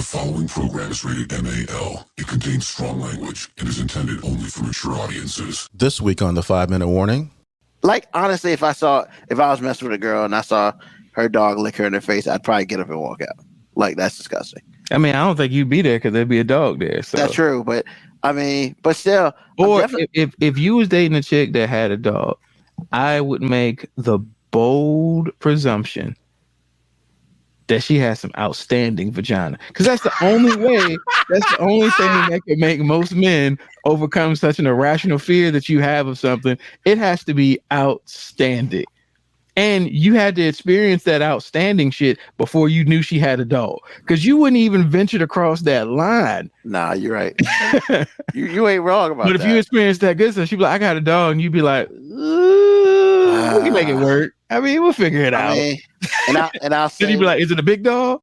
following program is rated MAL. It contains strong language and is intended only for mature audiences. This week on the 5-Minute Warning. Like, honestly, if I was messing with a girl and I saw her dog lick her in the face, I'd probably get up and walk out. Like, that's disgusting. I mean, I don't think you'd be there because there'd be a dog there. So. That's true, but I mean, but still. Or if you was dating a chick that had a dog, I would make the bold presumption that she has some outstanding vagina, because that's the only way. That's the only thing that can make most men overcome such an irrational fear that you have of something. It has to be outstanding, and you had to experience that outstanding shit before you knew she had a dog, because you wouldn't even venture to cross that line. Nah, you're right. you ain't wrong about that. But if you experience that good stuff, she'd be like, "I got a dog," and you'd be like, "We can make it work. I mean, we'll figure it out." Mean, and I'll say, then you'd be like, "Is it a big dog?"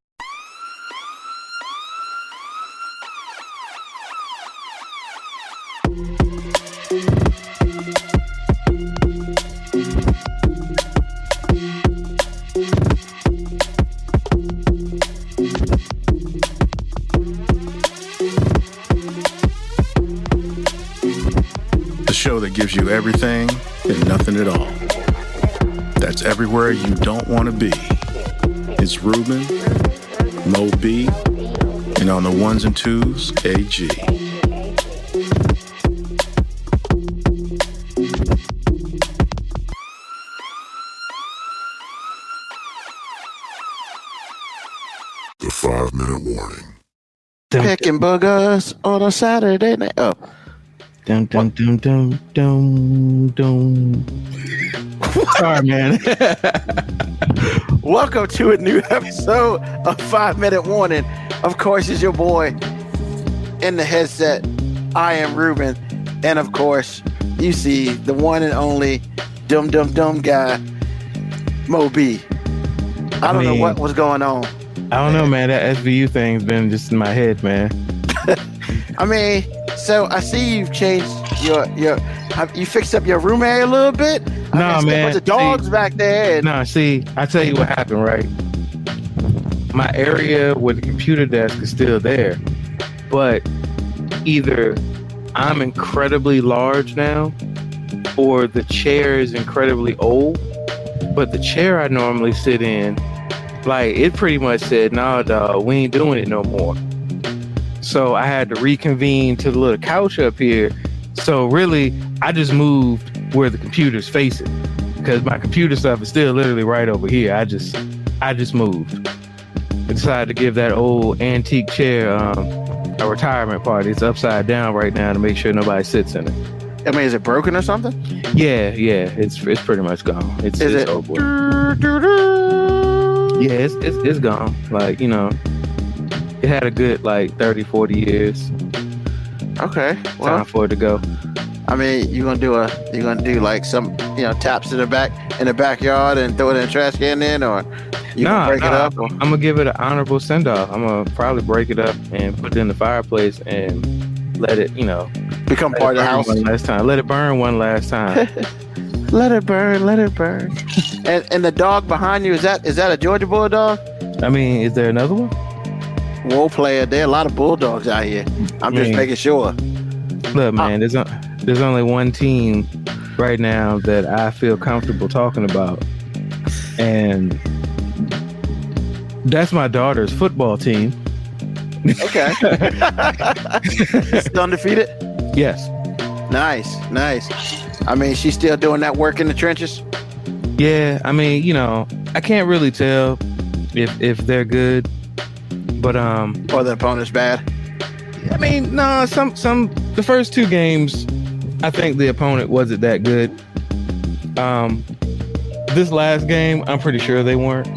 The show that gives you everything and nothing at all. That's everywhere you don't want to be. It's Ruben, MoeB, and on the ones and twos, AG. The 5-Minute Warning. picking boogers on a Saturday night. Oh. Dum dum dum dum dum dum. Sorry, man. Welcome to a new episode of 5-Minute Warning. Of course, it's your boy in the headset. I am Ruben, and of course, you see the one and only dumb guy, MoeB. I don't know what was going on. I don't know, man. That SVU thing's been just in my head, man. I mean, so I see you've changed you fixed up your room area a little bit. No, man. A bunch of dogs back there. No, see, I tell you what happened, right? My area where the computer desk is still there, but either I'm incredibly large now, or the chair is incredibly old. But the chair I normally sit in, like, it pretty much said, "Nah, dog, we ain't doing it no more." So I had to reconvene to the little couch up here. So really, I just moved where the computer's facing, because my computer stuff is still literally right over here. I just moved. I decided to give that old antique chair a retirement party. It's upside down right now to make sure nobody sits in it. I mean, is it broken or something? Yeah, it's pretty much gone. It's over. Yeah, it's gone. Like, you know, it had a good like 30, 40 years. Okay, well, time for it to go. I mean, you're gonna do like some, taps in the backyard and throw it in a trash can then, or you gonna break it up? Or? I'm gonna give it an honorable send off. I'm gonna probably break it up and put it in the fireplace and let it, become part of the house. One last time. Let it burn one last time. Let it burn. And the dog behind you, is that a Georgia Bulldog? I mean, is there another one? Role player. There are a lot of bulldogs out here. I'm just making sure. Look, man, there's only one team right now that I feel comfortable talking about, and that's my daughter's football team. Okay. Still undefeated? Yes. Nice. I mean, she's still doing that work in the trenches? Yeah, I mean, I can't really tell if they're good, but or the opponent's bad. I mean, no, the first two games, I think the opponent wasn't that good. This last game, I'm pretty sure they weren't.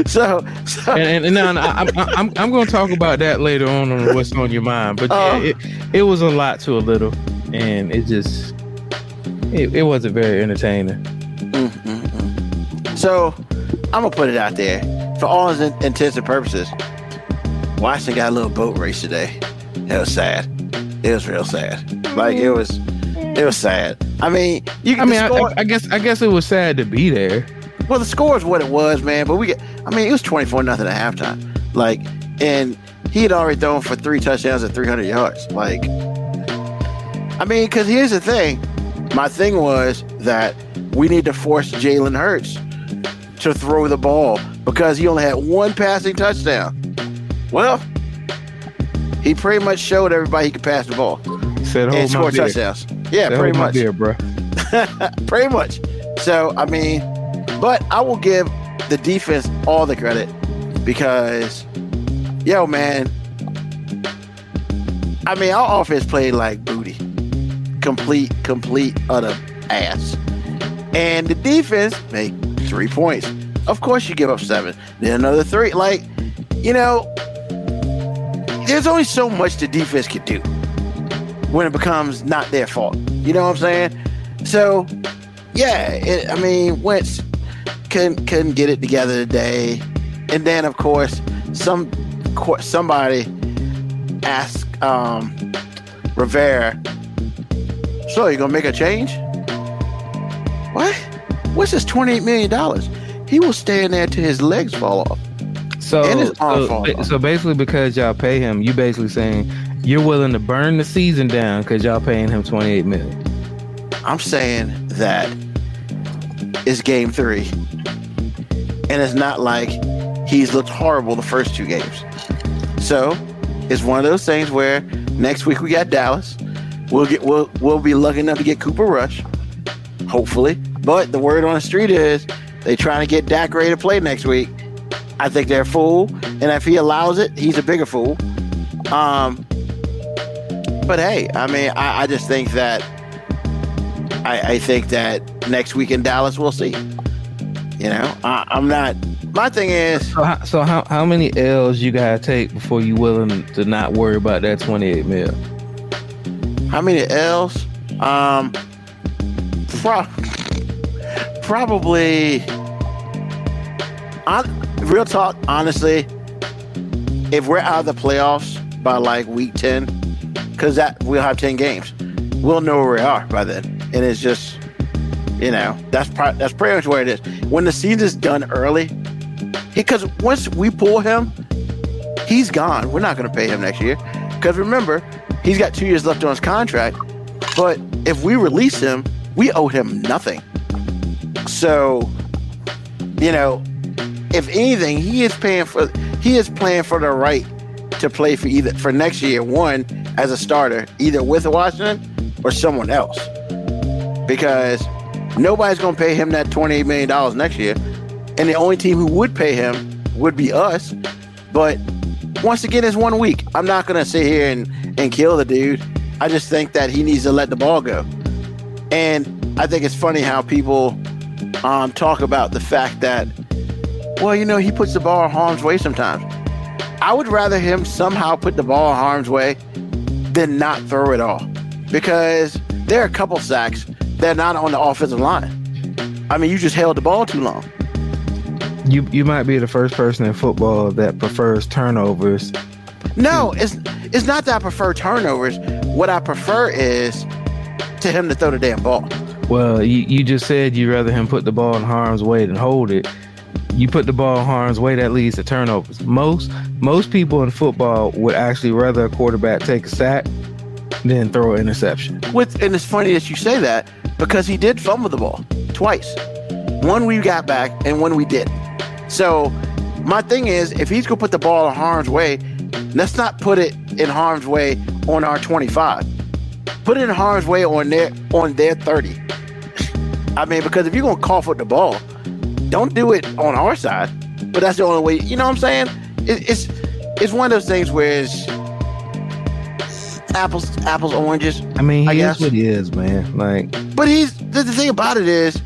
So and no, I'm going to talk about that later on What's on Your Mind. But yeah, it was a lot to a little, and it wasn't very entertaining. So I'm gonna put it out there, for all intents and purposes, Washington got a little boat race today. It was sad. It was real sad. Like, it was sad. I mean, I guess it was sad to be there. Well, the score is what it was, man. But it was 24-0 at halftime. Like, and he had already thrown for 3 touchdowns and 300 yards. Like, I mean, because here's the thing. My thing was that we need to force Jalen Hurts to throw the ball because he only had 1 passing touchdown. Well, he pretty much showed everybody he could pass the ball and score touchdowns. Yeah, pretty much. Beer, bro. Pretty much. So, I mean, but I will give the defense all the credit because, yo, man, I mean, our offense played like booty. Complete, utter ass. And the defense made 3 points. Of course, you give up 7. Then another 3. Like, you know, there's only so much the defense can do when it becomes not their fault. You know what I'm saying? So, yeah, Wentz couldn't get it together today. And then, of course, somebody asked Rivera, so you going to make a change? What? What's this $28 million? He will stay in there till his legs fall off. So basically, because y'all pay him, you basically saying you're willing to burn the season down because y'all paying him $28 million. I'm saying that it's game 3, and it's not like he's looked horrible the first 2 games. So it's one of those things where next week we got Dallas. We'll be lucky enough to get Cooper Rush, hopefully. But the word on the street is they trying to get Dak ready to play next week. I think they're a fool, and if he allows it, he's a bigger fool. But hey, I mean, I just think that I think that next week in Dallas we'll see. You know, I'm not. My thing is. So how many L's you gotta take before you willing to not worry about that $28 million? How many L's? Probably. Real talk, honestly, if we're out of the playoffs by like week 10, because we'll have 10 games, we'll know where we are by then. And it's just, you know, that's pretty much what it is. When the season's done early, because once we pull him, he's gone. We're not going to pay him next year. Because remember, he's got 2 years left on his contract. But if we release him, we owe him nothing. So, you know, if anything, he is playing for the right to play for next year, one, as a starter, either with Washington or someone else. Because nobody's going to pay him that $28 million next year. And the only team who would pay him would be us. But once again, it's 1 week. I'm not going to sit here and kill the dude. I just think that he needs to let the ball go. And I think it's funny how people talk about the fact that, well, you know, he puts the ball in harm's way sometimes. I would rather him somehow put the ball in harm's way than not throw it all. Because there are a couple sacks that are not on the offensive line. I mean, you just held the ball too long. You might be the first person in football that prefers turnovers. No, it's not that I prefer turnovers. What I prefer is to him to throw the damn ball. Well, you just said you'd rather him put the ball in harm's way than hold it. You put the ball in harm's way, that leads to turnovers. Most people in football would actually rather a quarterback take a sack than throw an interception. And it's funny that you say that because he did fumble the ball twice. One we got back and one we didn't. So my thing is, if he's going to put the ball in harm's way, let's not put it in harm's way on our 25. Put it in harm's way on their 30. I mean, because if you're going to cough with the ball, don't do it on our side. But that's the only way. You know what I'm saying? It's one of those things where it's apples, oranges. I mean, I guess what he is, man. Like, but the thing about it is,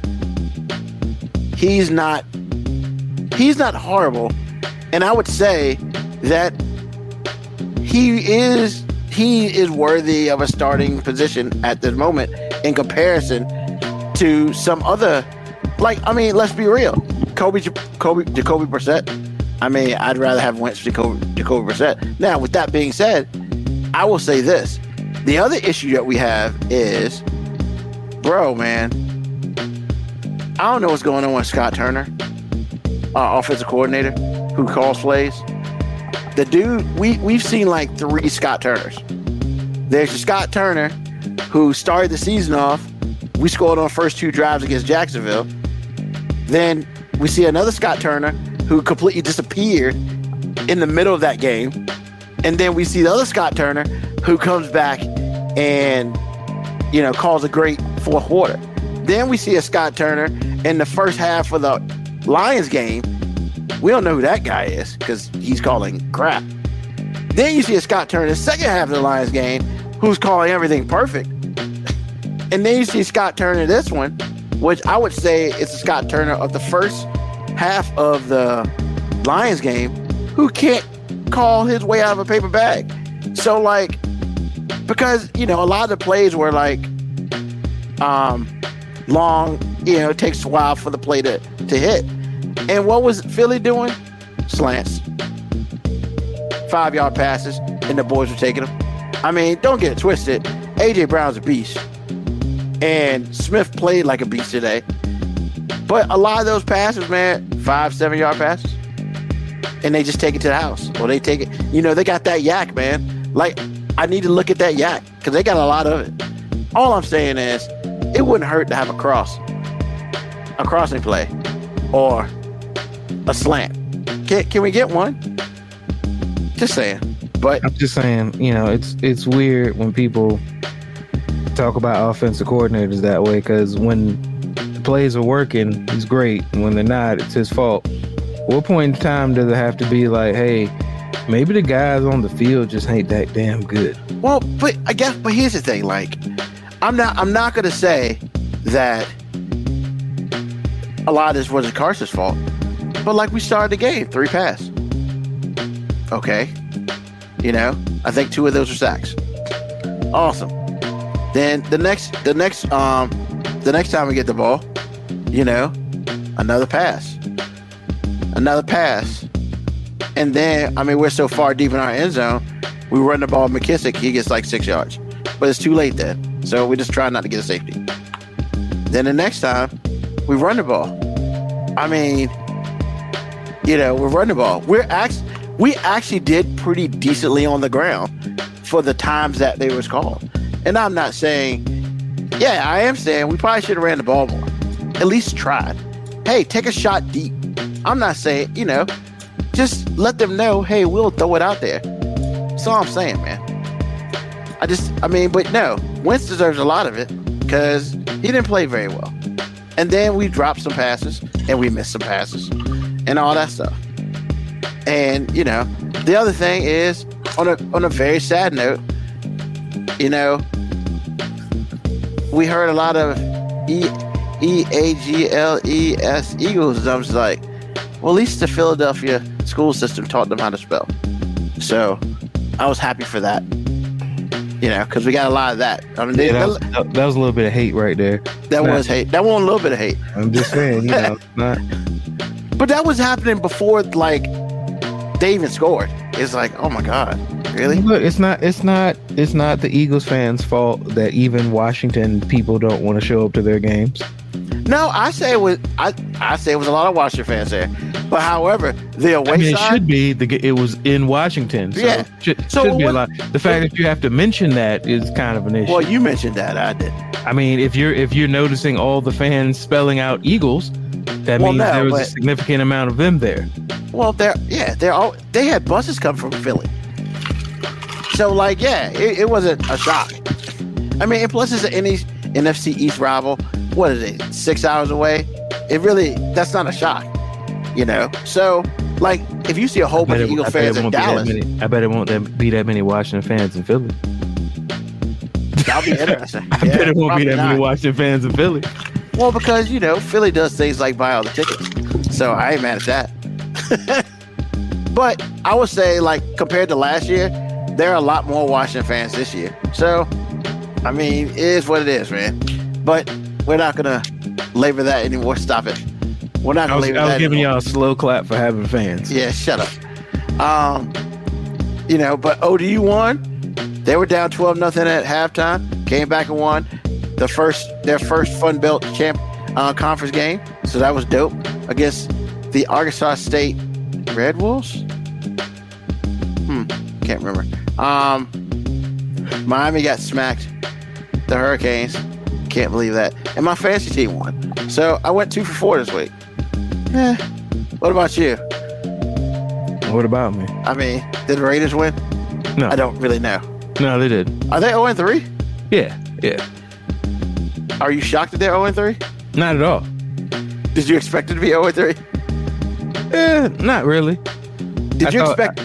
he's not horrible, and I would say that he is worthy of a starting position at this moment in comparison to some other. Like, I mean, let's be real. Jacoby Brissett. I mean, I'd rather have Wentz Jacoby Brissett. Now, with that being said, I will say this. The other issue that we have is, bro, man, I don't know what's going on with Scott Turner, our offensive coordinator, who calls plays. The dude, we've seen like 3 Scott Turners. There's a Scott Turner who started the season off. We scored on the first 2 drives against Jacksonville. Then we see another Scott Turner who completely disappeared in the middle of that game. And then we see the other Scott Turner who comes back and, calls a great fourth quarter. Then we see a Scott Turner in the first half of the Lions game. We don't know who that guy is because he's calling crap. Then you see a Scott Turner in the second half of the Lions game who's calling everything perfect. And then you see Scott Turner in this one, which I would say is a Scott Turner of the first half of the Lions game who can't call his way out of a paper bag. So, because, a lot of the plays were long, it takes a while for the play to hit. And what was Philly doing? Slants. 5-yard passes, and the boys were taking them. I mean, don't get it twisted. A.J. Brown's a beast. And Smith played like a beast today. But a lot of those passes, man, 5-7-yard passes. And they just take it to the house. Or they take it, they got that yak, man. I need to look at that yak because they got a lot of it. All I'm saying is, it wouldn't hurt to have a crossing play, or a slant. Can we get one? Just saying. But I'm just saying, it's weird when people talk about offensive coordinators that way, because when the plays are working, he's great, and when they're not, it's his fault. What point in time does it have to be like, hey, maybe the guys on the field just ain't that damn good? Well, but here's the thing, I'm not gonna say that a lot of this wasn't Carson's fault, but we started the game 3 pass. Okay, I think 2 of those were sacks. Awesome. Then the next time we get the ball, another pass, and then we're so far deep in our end zone, we run the ball. McKissick, he gets 6 yards, but it's too late then. So we just try not to get a safety. Then the next time, we run the ball. We run the ball. We actually did pretty decently on the ground for the times that they was called. And I'm not saying, I am saying we probably should have ran the ball more. At least tried. Hey, take a shot deep. I'm not saying, just let them know, hey, we'll throw it out there. That's all I'm saying, man. But no, Wentz deserves a lot of it because he didn't play very well. And then we dropped some passes and we missed some passes and all that stuff. And, the other thing is, on a very sad note, we heard a lot of EAGLES Eagles. And I was like, well, at least the Philadelphia school system taught them how to spell. So I was happy for that. Because we got a lot of that. That was a little bit of hate right there. That was hate. That wasn't a little bit of hate. I'm just saying, not. But that was happening before, they even scored. It's oh my God, really? Look, it's not the Eagles fans' fault that even Washington people don't want to show up to their games. No, I say it was. I say it was a lot of Washington fans there. But however, the away it side, should be. It was in Washington. So yeah, should be a lot. The fact that you have to mention that is kind of an issue. Well, you mentioned that. I did. If you're noticing all the fans spelling out Eagles, that means there was a significant amount of them there. Well, they had buses come from Philly. So it wasn't a shock. And plus it's an NFC East rival. What is it? 6 hours away? That's not a shock. So if you see a whole bunch of Eagle fans in Dallas, I bet it won't be that many Washington fans in Philly. That'll be interesting. I bet it won't be that many Washington fans in Philly. Well, because Philly does things like buy all the tickets, so I ain't mad at that. But I would say, compared to last year, there are a lot more Washington fans this year. So, it is what it is, man. But we're not gonna labor that anymore. Stop it. We're not gonna labor that. I was giving y'all a slow clap for having fans. Yeah, shut up. But ODU won. They were down 12-0 at halftime. Came back and won their first Fun Belt Conference game. So that was dope against the Arkansas State Red Wolves. Can't remember. Miami got smacked. The Hurricanes. Can't believe that. And my fantasy team won. So I went 2 for 4 this week. What about you? What about me? I mean, did the Raiders win? No. I don't really know. No, they did. Are they 0-3? Yeah. Are you shocked that they're 0-3? Not at all. Did you expect it to be 0-3? Not really. Did you expect?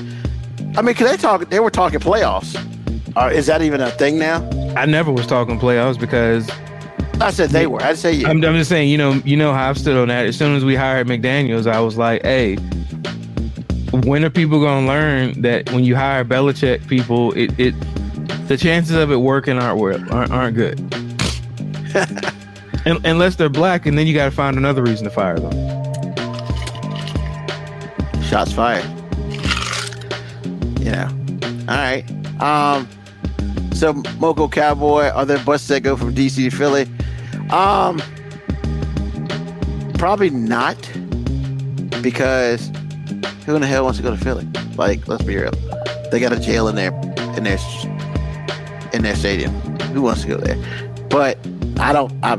I mean, cause they were talking playoffs. Is that even a thing now? I never was talking playoffs because I said they were. I'd say you. I'm just saying, you know how I've stood on that. As soon as we hired McDaniels, I was like, hey, when are people gonna learn that when you hire Belichick people, the chances of it working aren't good. Unless they're black, and then you got to find another reason to fire them. Shots fired. All right. So Moco Cowboy, are there buses that go from DC to Philly? Probably not, because who in the hell wants to go to Philly? Like, let's be real. They got a jail in their stadium. Who wants to go there? But I don't know.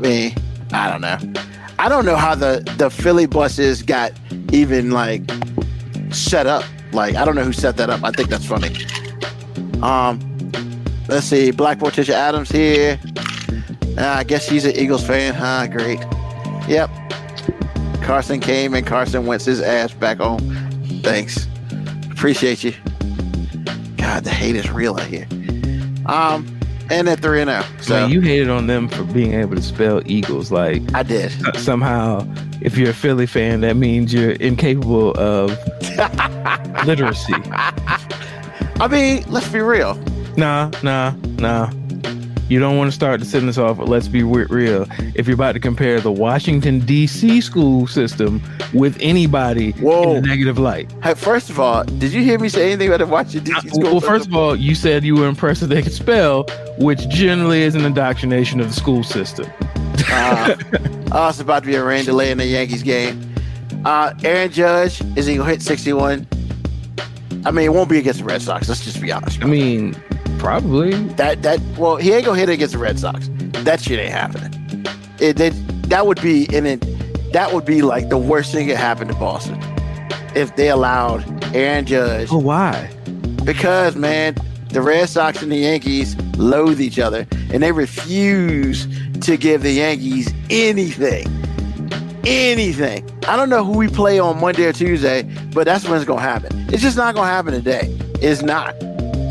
I don't know how the Philly buses got even like set up. Like, I don't know who set that up. I think that's funny. Let's see. Black Morticia Adams here. I guess he's an Eagles fan. Great. Yep. Carson came and Carson went his ass back home. Thanks. Appreciate you. God, the hate is real out here. And at 3-0. So man, you hated on them for being able to spell Eagles. Like, I did. Somehow, if you're a Philly fan, that means you're incapable of literacy. I mean, let's be real. Nah. You don't want to start the sentence off with let's be real. If you're about to compare the Washington, D.C. school system with anybody in a negative light. Hey, first of all, did you hear me say anything about the Washington, D.C. school system? Well, first of all, you said you were impressed that they could spell, which generally is an indoctrination of the school system. It's about to be a rain delay in the Yankees game. Aaron Judge, is he going to hit 61? I mean, it won't be against the Red Sox. Let's just be honest. I mean, probably. Well, he ain't going to hit it against the Red Sox. That shit ain't happening. That would be like the worst thing that happened to Boston if they allowed Aaron Judge. Oh, why? Because, man, the Red Sox and the Yankees loathe each other, and they refuse to give the Yankees anything. I don't know who we play on Monday or Tuesday, but that's when it's going to happen. It's just not going to happen today. It's not.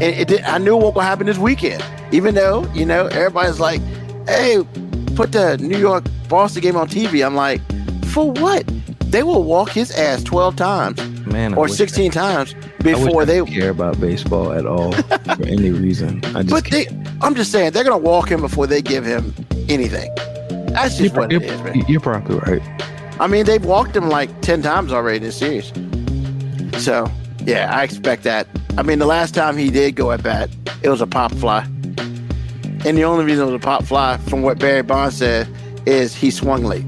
I knew what would happen this weekend, even though, everybody's like, hey, put the New York Boston game on TV. I'm like, for what? They will walk his ass 12 times, man, or 16 times before they care about baseball at all for any reason. I'm just saying, they're going to walk him before they give him anything. That's just what it is, man. You're probably right. I mean, they've walked him like 10 times already in this series. So, yeah, I expect that. I mean, the last time he did go at bat, it was a pop fly. And the only reason it was a pop fly, from what Barry Bonds said, is he swung late.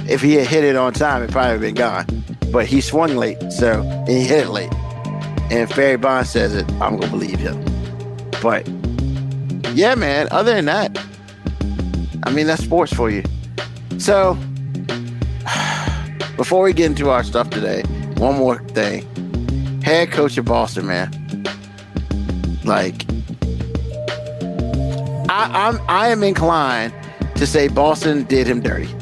If he had hit it on time, it probably would have been gone. But he swung late, and he hit it late. And if Barry Bonds says it, I'm going to believe him. But, yeah, man, other than that, I mean, that's sports for you. So, before we get into our stuff today, one more thing. Head coach of Boston, man. Like, I am inclined to say Boston did him dirty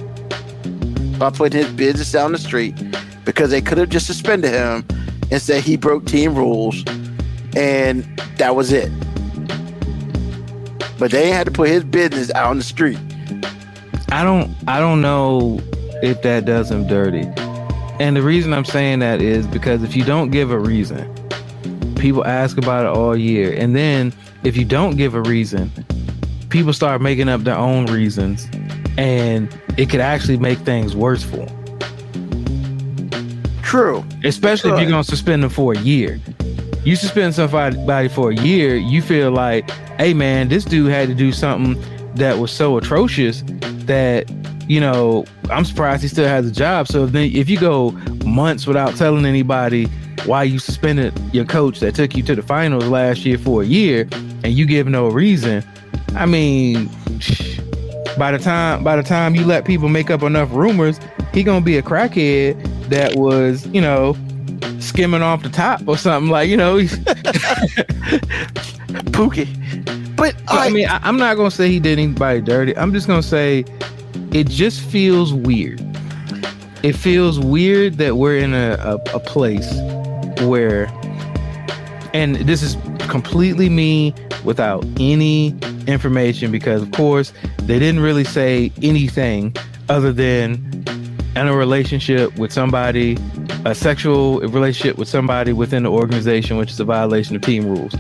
by putting his business down the street, because they could have just suspended him and said he broke team rules, and that was it. But they had to put his business out on the street. I don't know if that does him dirty. And the reason I'm saying that is because if you don't give a reason, people ask about it all year. And then if you don't give a reason, people start making up their own reasons, and it could actually make things worse for them. True. Especially if you're going to suspend them for a year. You suspend somebody for a year, you feel like, hey man, this dude had to do something that was so atrocious that I'm surprised he still has a job. So if you go months without telling anybody why you suspended your coach that took you to the finals last year for a year, and you give no reason, I mean, by the time you let people make up enough rumors, he gonna be a crackhead that was, skimming off the top or something, like, Pookie. But I'm not gonna say he did anybody dirty. I'm just gonna say it just feels weird. It feels weird that we're in a place where, and this is completely me without any information, because of course they didn't really say anything other than in a relationship with somebody, a sexual relationship with somebody within the organization, which is a violation of team rules.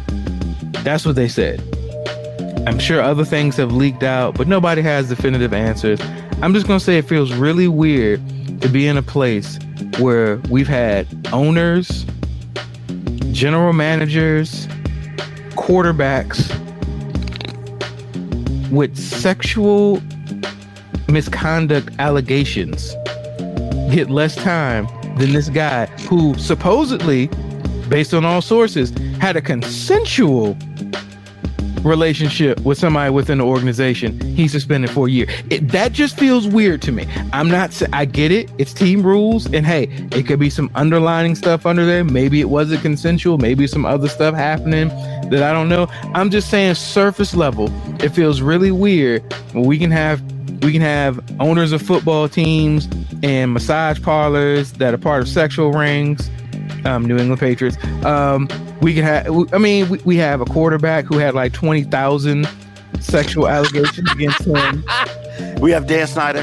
That's what they said. I'm sure other things have leaked out, but nobody has definitive answers. I'm just going to say it feels really weird to be in a place where we've had owners, general managers, quarterbacks with sexual misconduct allegations get less time than this guy who supposedly, based on all sources, had a consensual relationship with somebody within the organization. He's suspended for a year. That just feels weird to me. I get it. It's team rules, and hey, it could be some underlining stuff under there. Maybe it wasn't consensual. Maybe some other stuff happening that I don't know. I'm just saying, surface level, it feels really weird when we can have owners of football teams and massage parlors that are part of sexual rings. New England Patriots. We have a quarterback who had like 20,000 sexual allegations against him. We have Dan Snyder.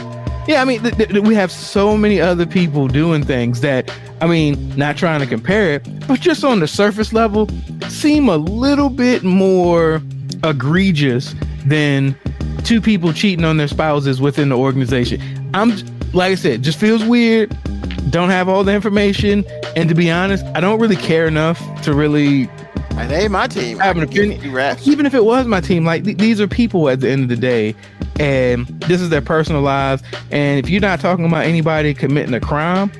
Yeah, I mean, we have so many other people doing things that, not trying to compare it, but just on the surface level, seem a little bit more egregious than two people cheating on their spouses within the organization. Like I said, just feels weird. Don't have all the information, and to be honest, I don't really care enough to really. It ain't my team. Have an opinion. Even if it was my team, like these are people at the end of the day, and this is their personal lives. And if you're not talking about anybody committing a crime,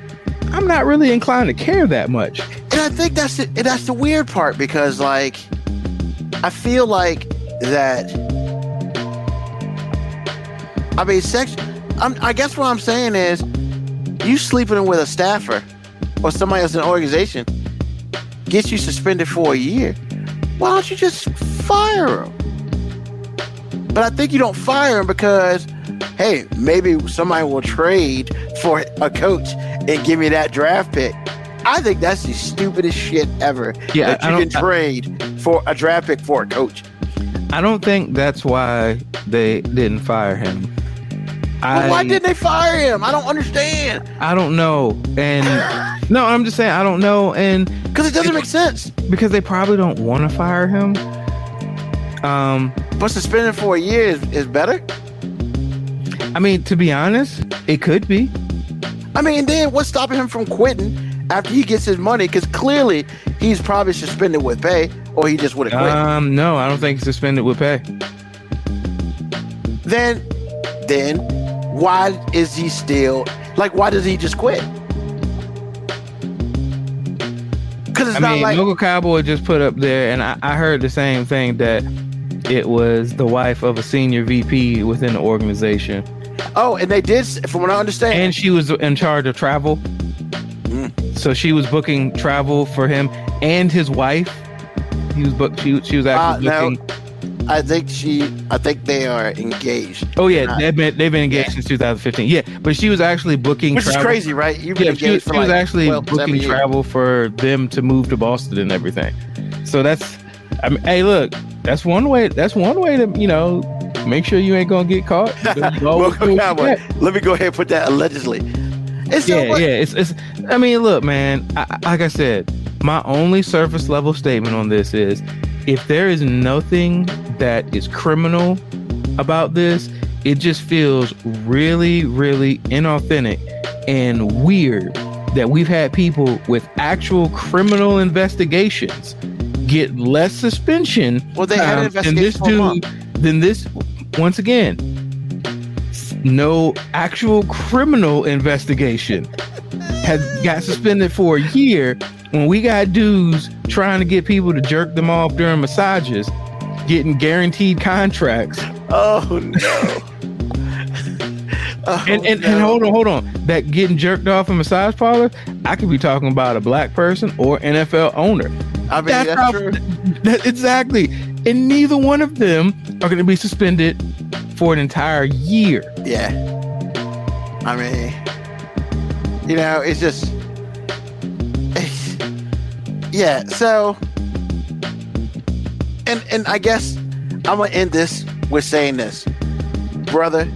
I'm not really inclined to care that much. And I think that's the weird part, because like I feel like that. I guess what I'm saying is, you sleeping with a staffer or somebody else in an organization gets you suspended for a year. Why don't you just fire him? But I think you don't fire him because, hey, maybe somebody will trade for a coach and give me that draft pick. I think that's the stupidest shit ever. Yeah, that you can trade for a draft pick for a coach. I don't think that's why they didn't fire him. Why didn't they fire him? I don't understand. I don't know. And no, I'm just saying I don't know. And because it doesn't make sense. Because they probably don't want to fire him. But suspending for a year is better. To be honest, it could be. Then what's stopping him from quitting after he gets his money? Because clearly he's probably suspended with pay, or he just would have quit. No, I don't think he's suspended with pay. Then why is he still, why does he just quit? Because it's not like... Local Cowboy just put up there, and I heard the same thing, that it was the wife of a senior VP within the organization. Oh, and they did, from what I understand. And she was in charge of travel. So she was booking travel for him and his wife. She was actually booking... No. I think they are engaged. Oh yeah, they've been engaged since 2015. Yeah, but she was actually booking Which travel. is crazy, right? You've been engaged for she was actually 12, booking travel for them to move to Boston and everything. So that's, hey, look, that's one way to, make sure you ain't gonna get caught. Let me go ahead and put that allegedly. It's. Look, man. Like I said, my only surface level statement on this is, if there is nothing that is criminal about this, it just feels really, really inauthentic and weird that we've had people with actual criminal investigations get less suspension they had an investigation than this. Once again, no actual criminal investigation, has got suspended for a year, when we got dudes trying to get people to jerk them off during massages, getting guaranteed contracts. Oh no. And hold on. That getting jerked off in massage parlors, I could be talking about a black person or NFL owner. I mean, that's true. Exactly. And neither one of them are going to be suspended for an entire year. Yeah. I mean, you know, it's just, yeah. So, and I guess I'm going to end this with saying this, brother.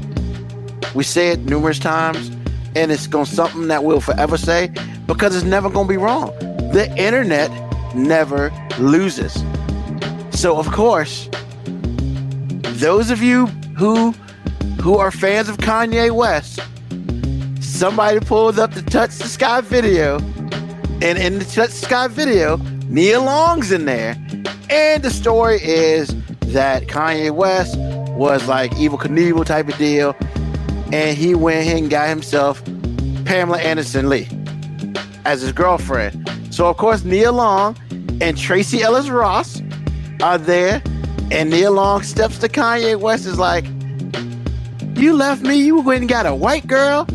We say it numerous times, and it's something that we'll forever say, because it's never going to be wrong. The internet never loses. So, of course, those of you who are fans of Kanye West, somebody pulled up the Touch the Sky video, and in the Touch the Sky video, Nia Long's in there, and the story is that Kanye West was like Evel Knievel type of deal, and he went ahead and got himself Pamela Anderson Lee as his girlfriend. So, of course, Nia Long and Tracy Ellis Ross are there, and Nia Long steps to Kanye West, is like, you left me, you went and got a white girl?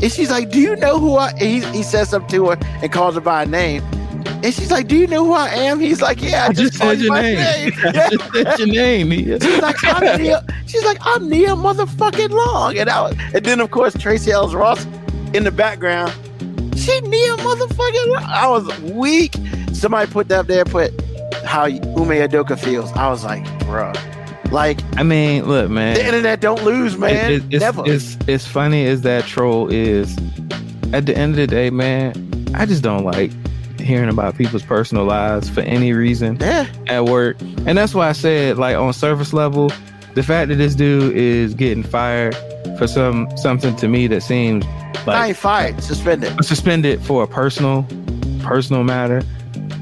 And she's like, do you know who I am? He says something to her and calls her by name. And she's like, do you know who I am? He's like, yeah, I just said your name. I just said your name. She's like, I'm Nia. She's like, I'm Nia motherfucking Long. And then, of course, Tracy Ellis Ross in the background. She Nia motherfucking Long. I was weak. Somebody put that up there, put how Ume Adoka feels. I was like, bro. Like, I mean, look, man. The internet don't lose, man. Never. It's funny as that troll is. At the end of the day, man, I just don't like hearing about people's personal lives for any reason at work. And that's why I said, like, on surface level, the fact that this dude is getting fired for something to me that seems like, I ain't fired, suspended for a personal matter.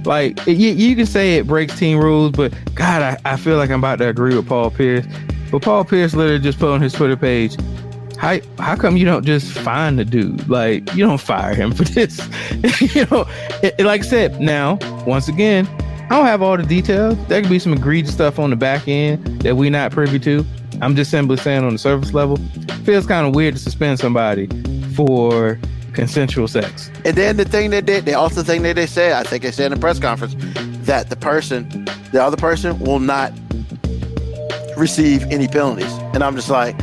Like, you can say it breaks team rules, but God, I feel like I'm about to agree with Paul Pierce. But Paul Pierce literally just put on his Twitter page, how come you don't just find the dude? Like, you don't fire him for this. You know, like I said, now, once again, I don't have all the details. There could be some egregious stuff on the back end that we're not privy to. I'm just simply saying on the surface level, feels kind of weird to suspend somebody for consensual sex. And then the other thing that they said, I think they said in the press conference, that the other person will not receive any penalties. And I'm just like,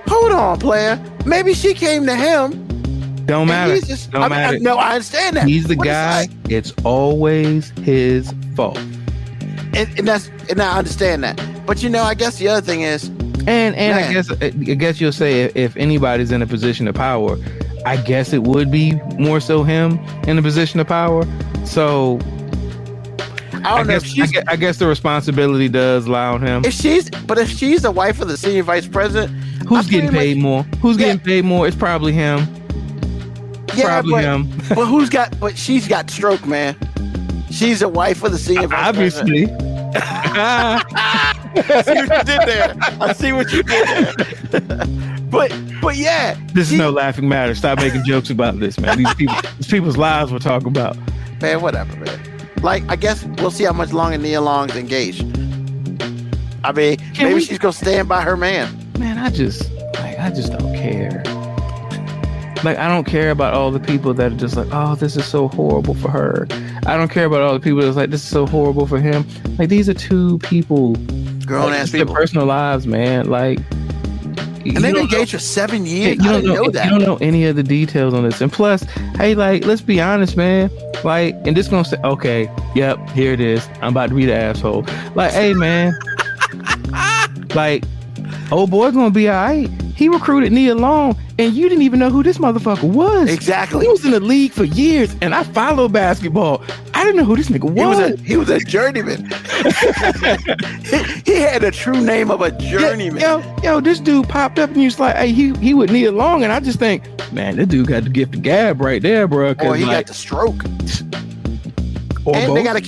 hold on, player. Maybe she came to him. Don't matter. Don't matter. No, I understand that. He's the guy. It's always his fault. And I understand that. But you know, I guess the other thing is, and I guess you'll say if anybody's in a position of power, I guess it would be more so him in a position of power. So I guess the responsibility does lie on him. If she's the wife of the senior vice president, who's getting paid more? Getting paid more? It's probably him. Yeah, but she's got stroke, man. She's a wife of the senior vice obviously. President. I see what you did there. But yeah. This is no laughing matter. Stop making jokes about this, man. These people's lives we're talking about. Man, whatever, man. Like, I guess we'll see how much longer Nia Long's engaged. I mean, maybe she's gonna stand by her man. Man, I just don't care. Like, I don't care about all the people that are just like, oh, this is so horrible for her. I don't care about all the people that's like, this is so horrible for him. Like, these are two people, grown-ass people, their personal lives, man. Like, and they've been engaged for 7 years. I didn't know that. You don't know any of the details on this. And plus, hey, like, let's be honest, man. Like, and this gonna say, okay, yep, here it is. I'm about to be the asshole. Like, hey, man. Like, old boy's gonna be all right. He recruited Nia Long, and you didn't even know who this motherfucker was. Exactly. He was in the league for years, and I follow basketball. I didn't know who this nigga was. He was a journeyman. he had a true name of a journeyman. Yo, this dude popped up, and he was like, hey, he with Nia Long, and I just think, man, this dude got the gift of gab right there, bro. Or he got the stroke. Or and both. they got a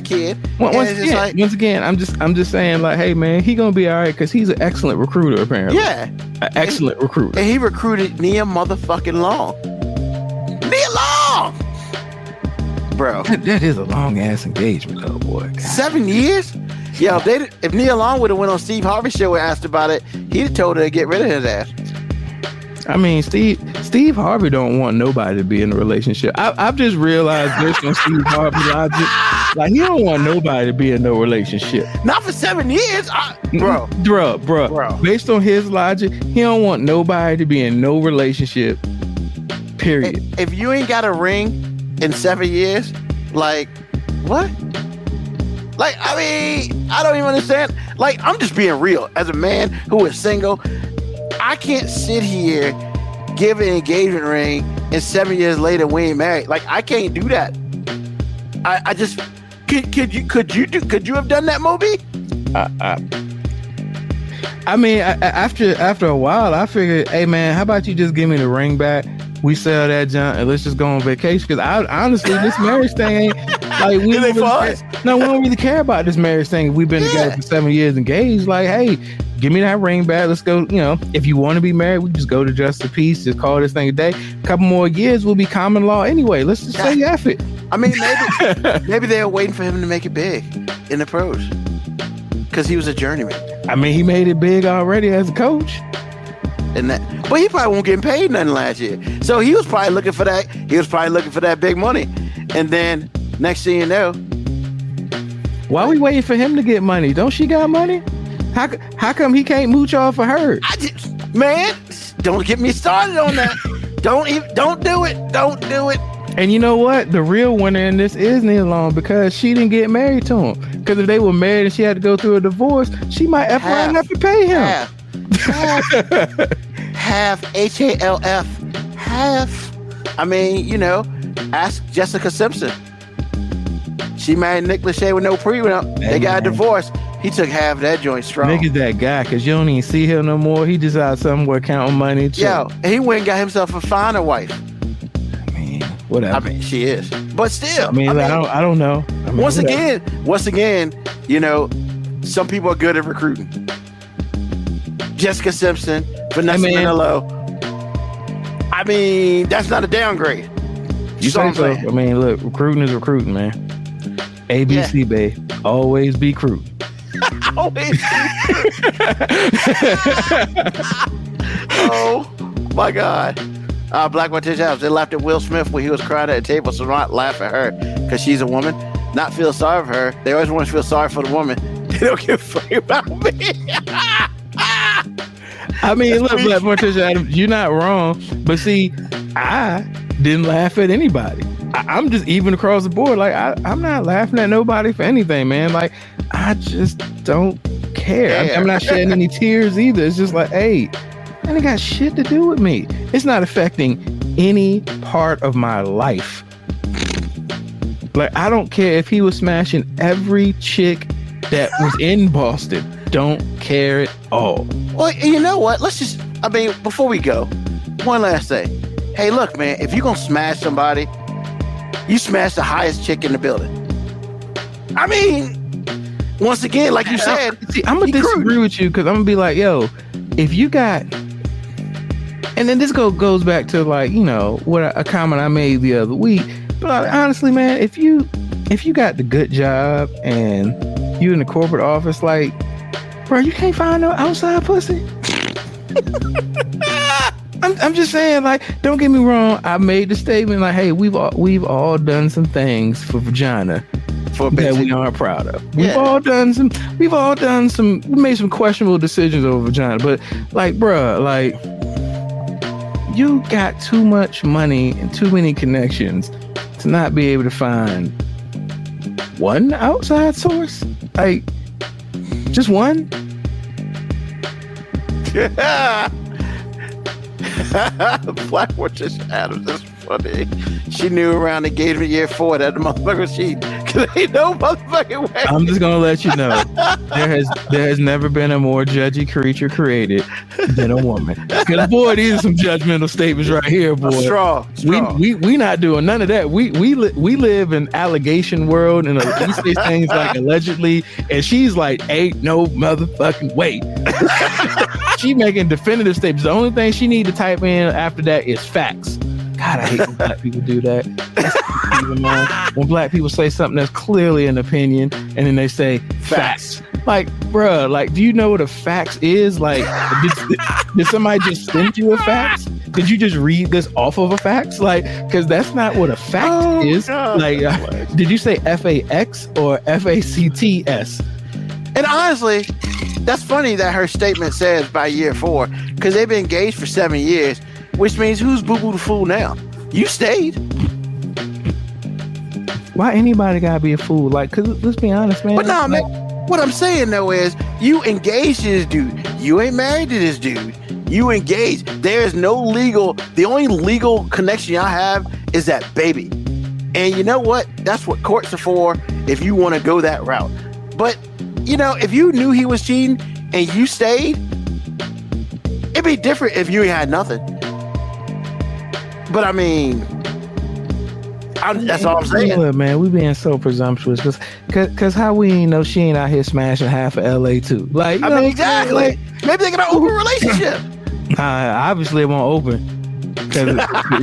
kid. Once again, I'm just saying, like, hey man, he gonna be all right because he's an excellent recruiter apparently. Yeah, an excellent recruiter. And he recruited Nia motherfucking Long. Nia Long, bro. That is a long ass engagement, though, boy. God. 7 years. Yo, if Nia Long would have went on Steve Harvey's show and asked about it, he'd have told her to get rid of his ass. I mean, Steve Harvey don't want nobody to be in a relationship. I've just realized this on Steve Harvey logic. Like, he don't want nobody to be in no relationship. Not for 7 years, bro. Based on his logic, he don't want nobody to be in no relationship. Period. If you ain't got a ring in 7 years, like, what? Like, I mean, I don't even understand. Like, I'm just being real. As a man who is single, I can't sit here, give an engagement ring, and 7 years later we ain't married. Like, I can't do that. I just could you have done that, MoeB? I mean, after a while, I figured, hey man, how about you just give me the ring back? We sell that junk and let's just go on vacation. Because honestly, this marriage thing ain't like we don't really care about this marriage thing. We've been together for 7 years engaged. Like, hey, give me that ring back. Let's go. You know, if you want to be married, we just go to Just a Peace. Just call this thing a day. A couple more years will be common law anyway. Let's just say F it. I mean, maybe they were waiting for him to make it big in the pros because he was a journeyman. I mean, he made it big already as a coach. But he probably won't get paid nothing last year. So he was probably looking for that. He was probably looking for that big money. And then next thing you know, why we waiting for him to get money? Don't she got money? How come he can't mooch off of her? Man, don't get me started on that. Don't do it. Don't do it. And you know what? The real winner in this is Nia Long because she didn't get married to him. Because if they were married and she had to go through a divorce, she might have to pay him. Half HALF. Half. I mean, you know, ask Jessica Simpson. She married Nick Lachey with no prenup. They got a divorce. He took half of that joint strong. Nigga's that guy because you don't even see him no more. He just out somewhere counting money. Yo, he went and got himself a finer wife. I mean, whatever. I mean, she is. But still. I don't know. I mean, once again, you know, some people are good at recruiting. Jessica Simpson, Vanessa Manillo. I mean, that's not a downgrade. You say so? I mean, look, recruiting is recruiting, man. ABC, babe. Always be recruiting. Always be Oh, my God. Black Mortician House. They laughed at Will Smith when he was crying at a table, so not laugh at her because she's a woman. Not feel sorry for her. They always want to feel sorry for the woman. They don't give a fuck about me. I mean, look, Black Mortician Adams, you're not wrong. But see, I didn't laugh at anybody. I'm just even across the board. Like, I'm not laughing at nobody for anything, man. Like, I just don't care. I'm not shedding any tears either. It's just like, hey, that ain't got shit to do with me. It's not affecting any part of my life. Like, I don't care if he was smashing every chick that was in Boston. Don't care at all. Well, you know what? Before we go, one last thing. Hey, look, man, if you're going to smash somebody, you smash the highest chick in the building. I mean, once again, like you said, I'm going to disagree with you because I'm going to be like, yo, if you got, and then this goes back to, like, you know, a comment I made the other week. But honestly, man, if you got the good job and you in the corporate office, like, bro, you can't find no outside pussy. I'm just saying, like, don't get me wrong. I made the statement, like, hey, we've all done some things for vagina that we aren't proud of. We made some questionable decisions over vagina, but, like, bro, like, you got too much money and too many connections to not be able to find one outside source, like, just one. Yeah. Black Mortician Adams is funny. She knew around engagement year 4 that the motherfucker Ain't no motherfucking way. I'm just gonna let you know there has never been a more judgy creature created than a woman. Because boy, these are some judgmental statements right here, boy. Strong. We not doing none of that. We live in allegation world, and we say things like allegedly, and she's like, ain't no motherfucking way. She making definitive statements. The only thing she need to type in after that is facts. God, I hate when black people do that. When black people say something that's clearly an opinion, and then they say facts. Like, bruh, like, do you know what a fax is? Like, did somebody just send you a fax? Did you just read this off of a fax? Like, because that's not what a fax is. God. Like, did you say FAX or FACTS? And honestly, that's funny that her statement says by year 4, because they've been engaged for 7 years, which means who's boo-boo the fool now? You stayed. Why anybody gotta be a fool? Like, cause let's be honest, man. But no, man, what I'm saying though is you engaged to this dude. You ain't married to this dude. You engaged. There's no legal, the only legal connection I have is that baby. And you know what? That's what courts are for if you want to go that route. But, you know, if you knew he was cheating and you stayed, it'd be different if you ain't had nothing. But I mean, that's all I'm saying. Look, man, we being so presumptuous because how we ain't know she ain't out here smashing half of LA too. Like, I mean, exactly. Like, maybe they got an open relationship. Obviously it won't open.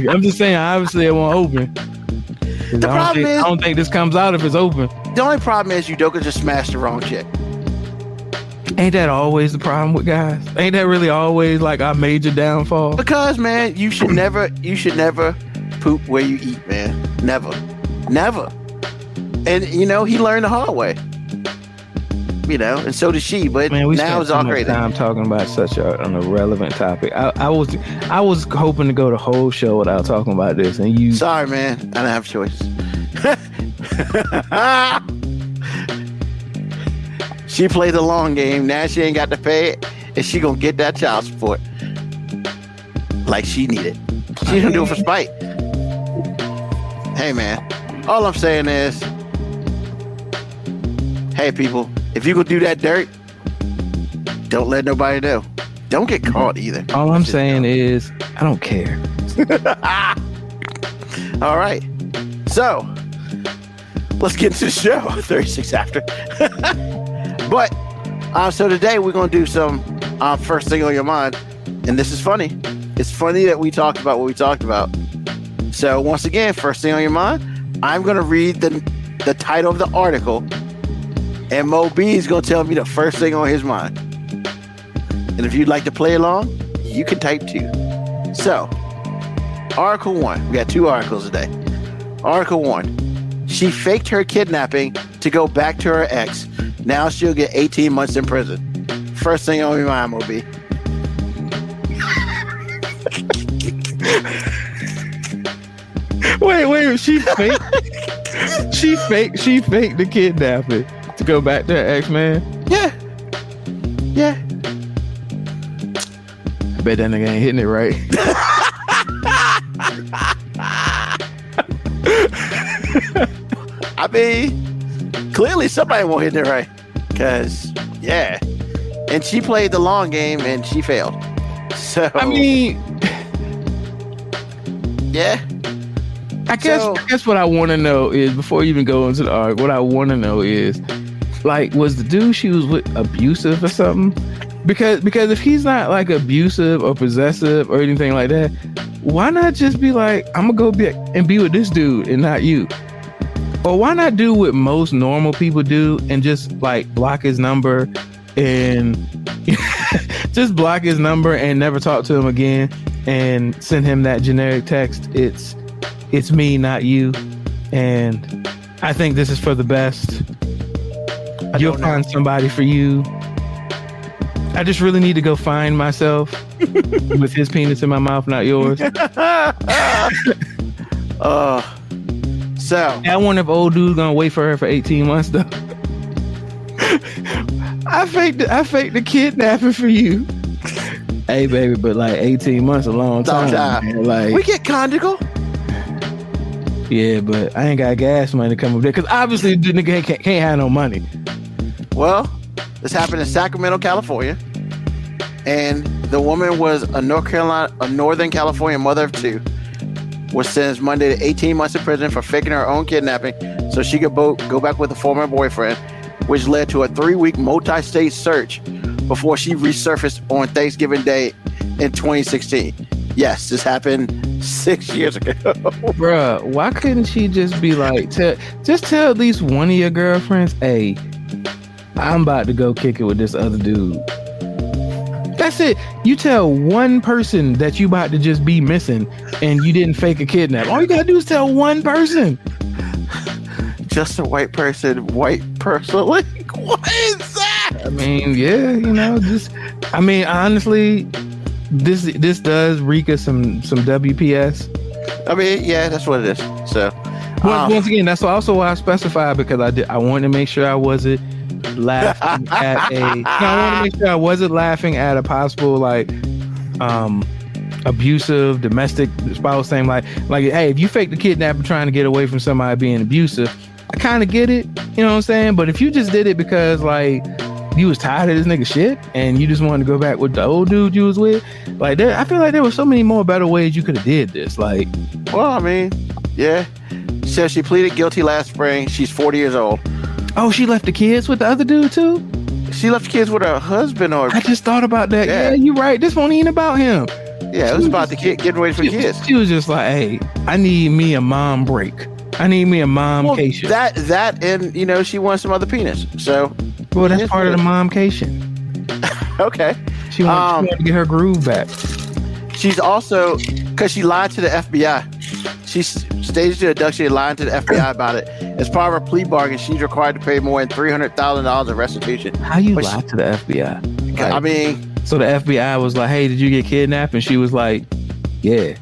I'm just saying, obviously it won't open. The problem is, I don't think this comes out if it's open. The only problem is Udoka just smashed the wrong chick. Ain't that always the problem with guys? Ain't that really always like our major downfall? Because, man, you should never poop where you eat, man. Never. And you know, he learned the hard way. You know, and so did she. But man, we now it's all crazy. Time talking about such an irrelevant topic. I was hoping to go the whole show without talking about this, and you. Sorry, man. I don't have a choice. She played the long game. Now she ain't got to pay it, and she gonna get that child support like she needed. She didn't do it for spite. Hey, man. All I'm saying is, hey, people, if you gonna do that dirt, don't let nobody know. Don't get caught either. All I'm saying is, I don't care. All right. So, let's get into the show. 36 after. But, so today we're going to do some first thing on your mind. And this is funny. It's funny that we talked about what we talked about. So, once again, first thing on your mind, I'm going to read the title of the article. And MoeB is going to tell me the first thing on his mind. And if you'd like to play along, you can type 2. So, Article 1. We got 2 articles today. Article 1. She faked her kidnapping to go back to her ex. Now she'll get 18 months in prison. First thing on your mind, MoeB. Wait, she faked the kidnapping to go back to her ex-man? Yeah. I bet that nigga ain't hitting it right. I mean, clearly somebody won't hit it right. Because, yeah. And she played the long game and she failed. So, I mean, yeah. I guess what I want to know is, before you even go into the article, what I want to know is, like, was the dude she was with abusive or something? Because if he's not like abusive or possessive or anything like that, why not just be like, I'm gonna go be with this dude and not you? Or why not do what most normal people do and just like block his number and just block his number and never talk to him again and send him that generic text? It's me, not you. And I think this is for the best. You'll find somebody for you. I just really need to go find myself with his penis in my mouth, not yours. So I wonder if old dude's gonna wait for her for 18 months though. I faked the kidnapping for you. Hey baby, but like 18 months a long time. Man. Like, we get conjugal. Yeah, but I ain't got gas money to come up there because obviously the nigga can't have no money. Well, this happened in Sacramento, California, and the woman was a Northern California mother of 2. Was sentenced Monday to 18 months in prison for faking her own kidnapping so she could go back with a former boyfriend, which led to a 3-week multi-state search before she resurfaced on Thanksgiving Day in 2016. Yes, this happened 6 years ago. Bruh, why couldn't she just be like, tell at least one of your girlfriends, hey, I'm about to go kick it with this other dude. That's it. You tell one person that you about to just be missing and you didn't fake a kidnap. All you gotta do is tell one person. Just a white person, like, what is that? I mean, yeah, honestly, this does reek of some WPS. I mean, yeah, that's what it is. So once again, that's also why I specified, because I wanted to make sure I wasn't laughing at a possible like abusive domestic spouse thing. Like, hey, if you fake the kidnapper trying to get away from somebody being abusive, I kind of get it, you know what I'm saying? But if you just did it because like you was tired of this nigga shit and you just wanted to go back with the old dude you was with, like, I feel like there were so many more better ways you could have did this. Like, well, I mean, yeah. So she pleaded guilty last spring. She's 40 years old. Oh, she left the kids with the other dude too? She left the kids with her husband. Or I just thought about that. Yeah, you're right. This won't even about him. Yeah, it was about the kid getting ready for the kids. She was just like, hey, I need me a mom break. I need me a momcation. That and she wants some other penis. So well, that's part of the momcation. Okay. She wanted to get her groove back. She's also, because she lied to the FBI. She staged the abduction and lied to the FBI about it. As part of her plea bargain, she's required to pay more than $300,000 in restitution. How you lie to the FBI? Like, I mean, so the FBI was like, hey, did you get kidnapped? And she was like, yeah.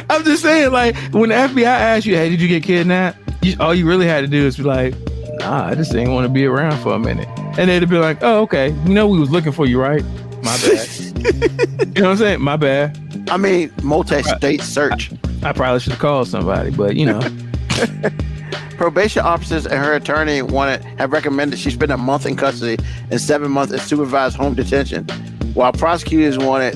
I'm just saying, like, when the FBI asked you, hey, did you get kidnapped? All you really had to do is be like, nah, I just didn't want to be around for a minute. And they'd be like, oh, okay. We was looking for you, right? My bad. You know what I'm saying? My bad. I mean, multi-state search. I probably should have called somebody, but Probation officers and her attorney have recommended she spend a month in custody and 7 months in supervised home detention, while prosecutors wanted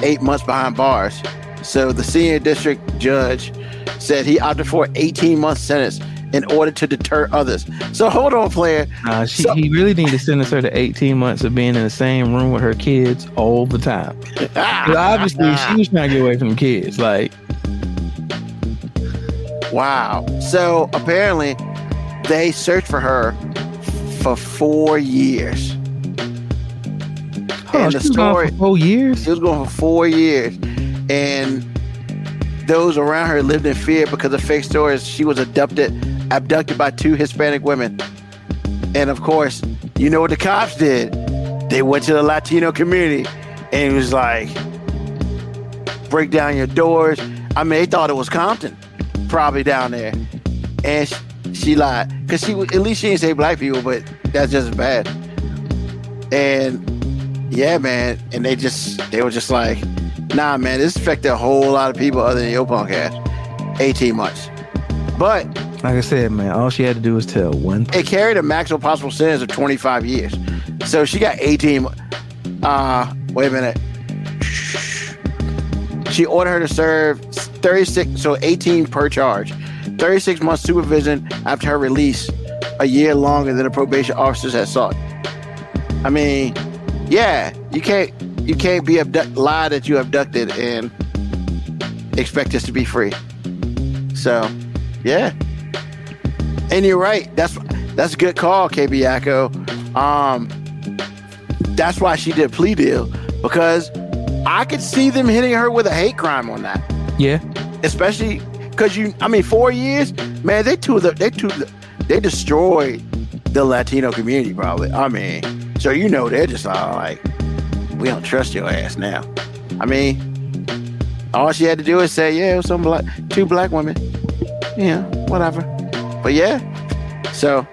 8 months behind bars. So the senior district judge said he opted for an 18-month sentence in order to deter others. So hold on, player. He really need to sentence her to 18 months of being in the same room with her kids all the time. Obviously, she was trying to get away from the kids. Like, wow. So apparently, they searched for her for 4 years. And the story, for 4 years? She was going for 4 years. And those around her lived in fear because of fake stories. She was abducted by 2 Hispanic women. And of course, you know what the cops did? They went to the Latino community and it was like, break down your doors. I mean, they thought it was Compton, probably down there. And she lied. Because at least she didn't say black people, but that's just as bad. And yeah, man. And they were just like, nah, man, this affected a whole lot of people other than your punk ass. 18 months. But like I said, man, all she had to do was tell one person. It carried a maximum possible sentence of 25 years. So she got 18. Wait a minute. She ordered her to serve 36, so 18 per charge. 36 months supervision after her release, a year longer than the probation officers had sought. I mean, yeah, you can't be lie that you abducted and expect us to be free. So, yeah. And you're right. That's a good call, KB Yako. That's why she did a plea deal, because I could see them hitting her with a hate crime on that. Yeah. Especially because 4 years, man, they destroyed the Latino community probably. I mean, so they're just all like, we don't trust your ass now. I mean, all she had to do is say, yeah, it was 2 black women. Yeah, whatever. But yeah. So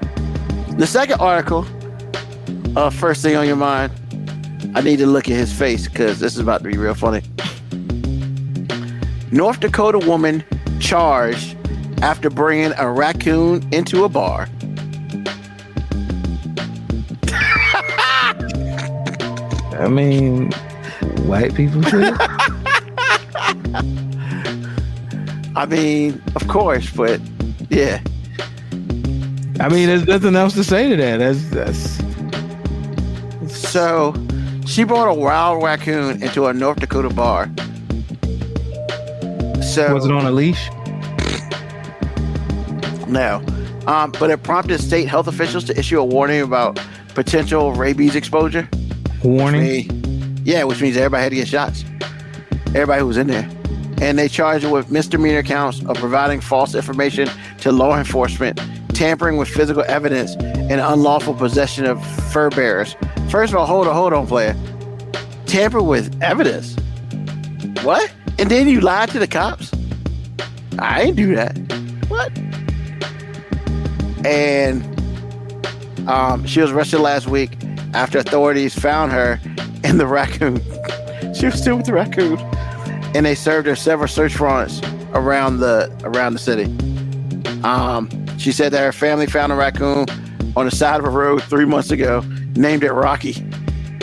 the second article, first thing on your mind, I need to look at his face because this is about to be real funny. North Dakota woman charged after bringing a raccoon into a bar. I mean, white people shit. I mean, of course, but yeah. I mean, there's nothing else to say to that. That's. So, she brought a wild raccoon into a North Dakota bar. So Was it on a leash? No, but it prompted state health officials to issue a warning about potential rabies exposure. Warning. Which means everybody had to get shots. Everybody who was in there. And they charged her with misdemeanor counts of providing false information to law enforcement, tampering with physical evidence, and unlawful possession of fur bearers. First of all, hold on, player. Tamper with evidence? What? And then you lied to the cops? I ain't do that. What? And she was arrested last week after authorities found her in the raccoon. She was still with the raccoon. And they served her several search warrants around the city. She said that her family found a raccoon on the side of a road 3 months ago, named it Rocky.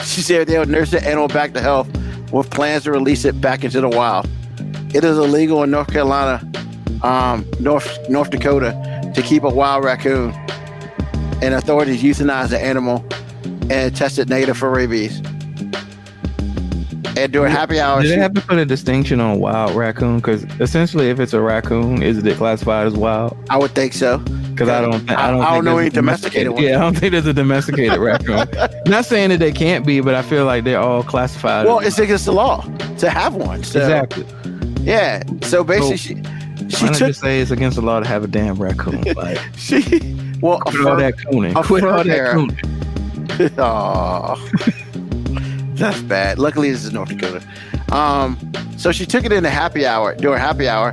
She said they would nurse the animal back to health with plans to release it back into the wild. It is illegal in North Carolina, North Dakota, to keep a wild raccoon. And authorities euthanized the animal and tested negative for rabies. And during happy hours, do they have to put a distinction on wild raccoon? Because essentially, if it's a raccoon, is it classified as wild? I would think so. Because I don't know any domesticated ones. Yeah, I don't think there's a domesticated raccoon. Not saying that they can't be, but I feel like they're all classified. Well, it's against the law to have one. So, exactly. Yeah. So basically, she took. Just say it's against the law to have a damn raccoon. Like, quit all that cooning. Quit all that cooning. Oh. That's bad. Luckily, this is North Dakota. So she took it in during happy hour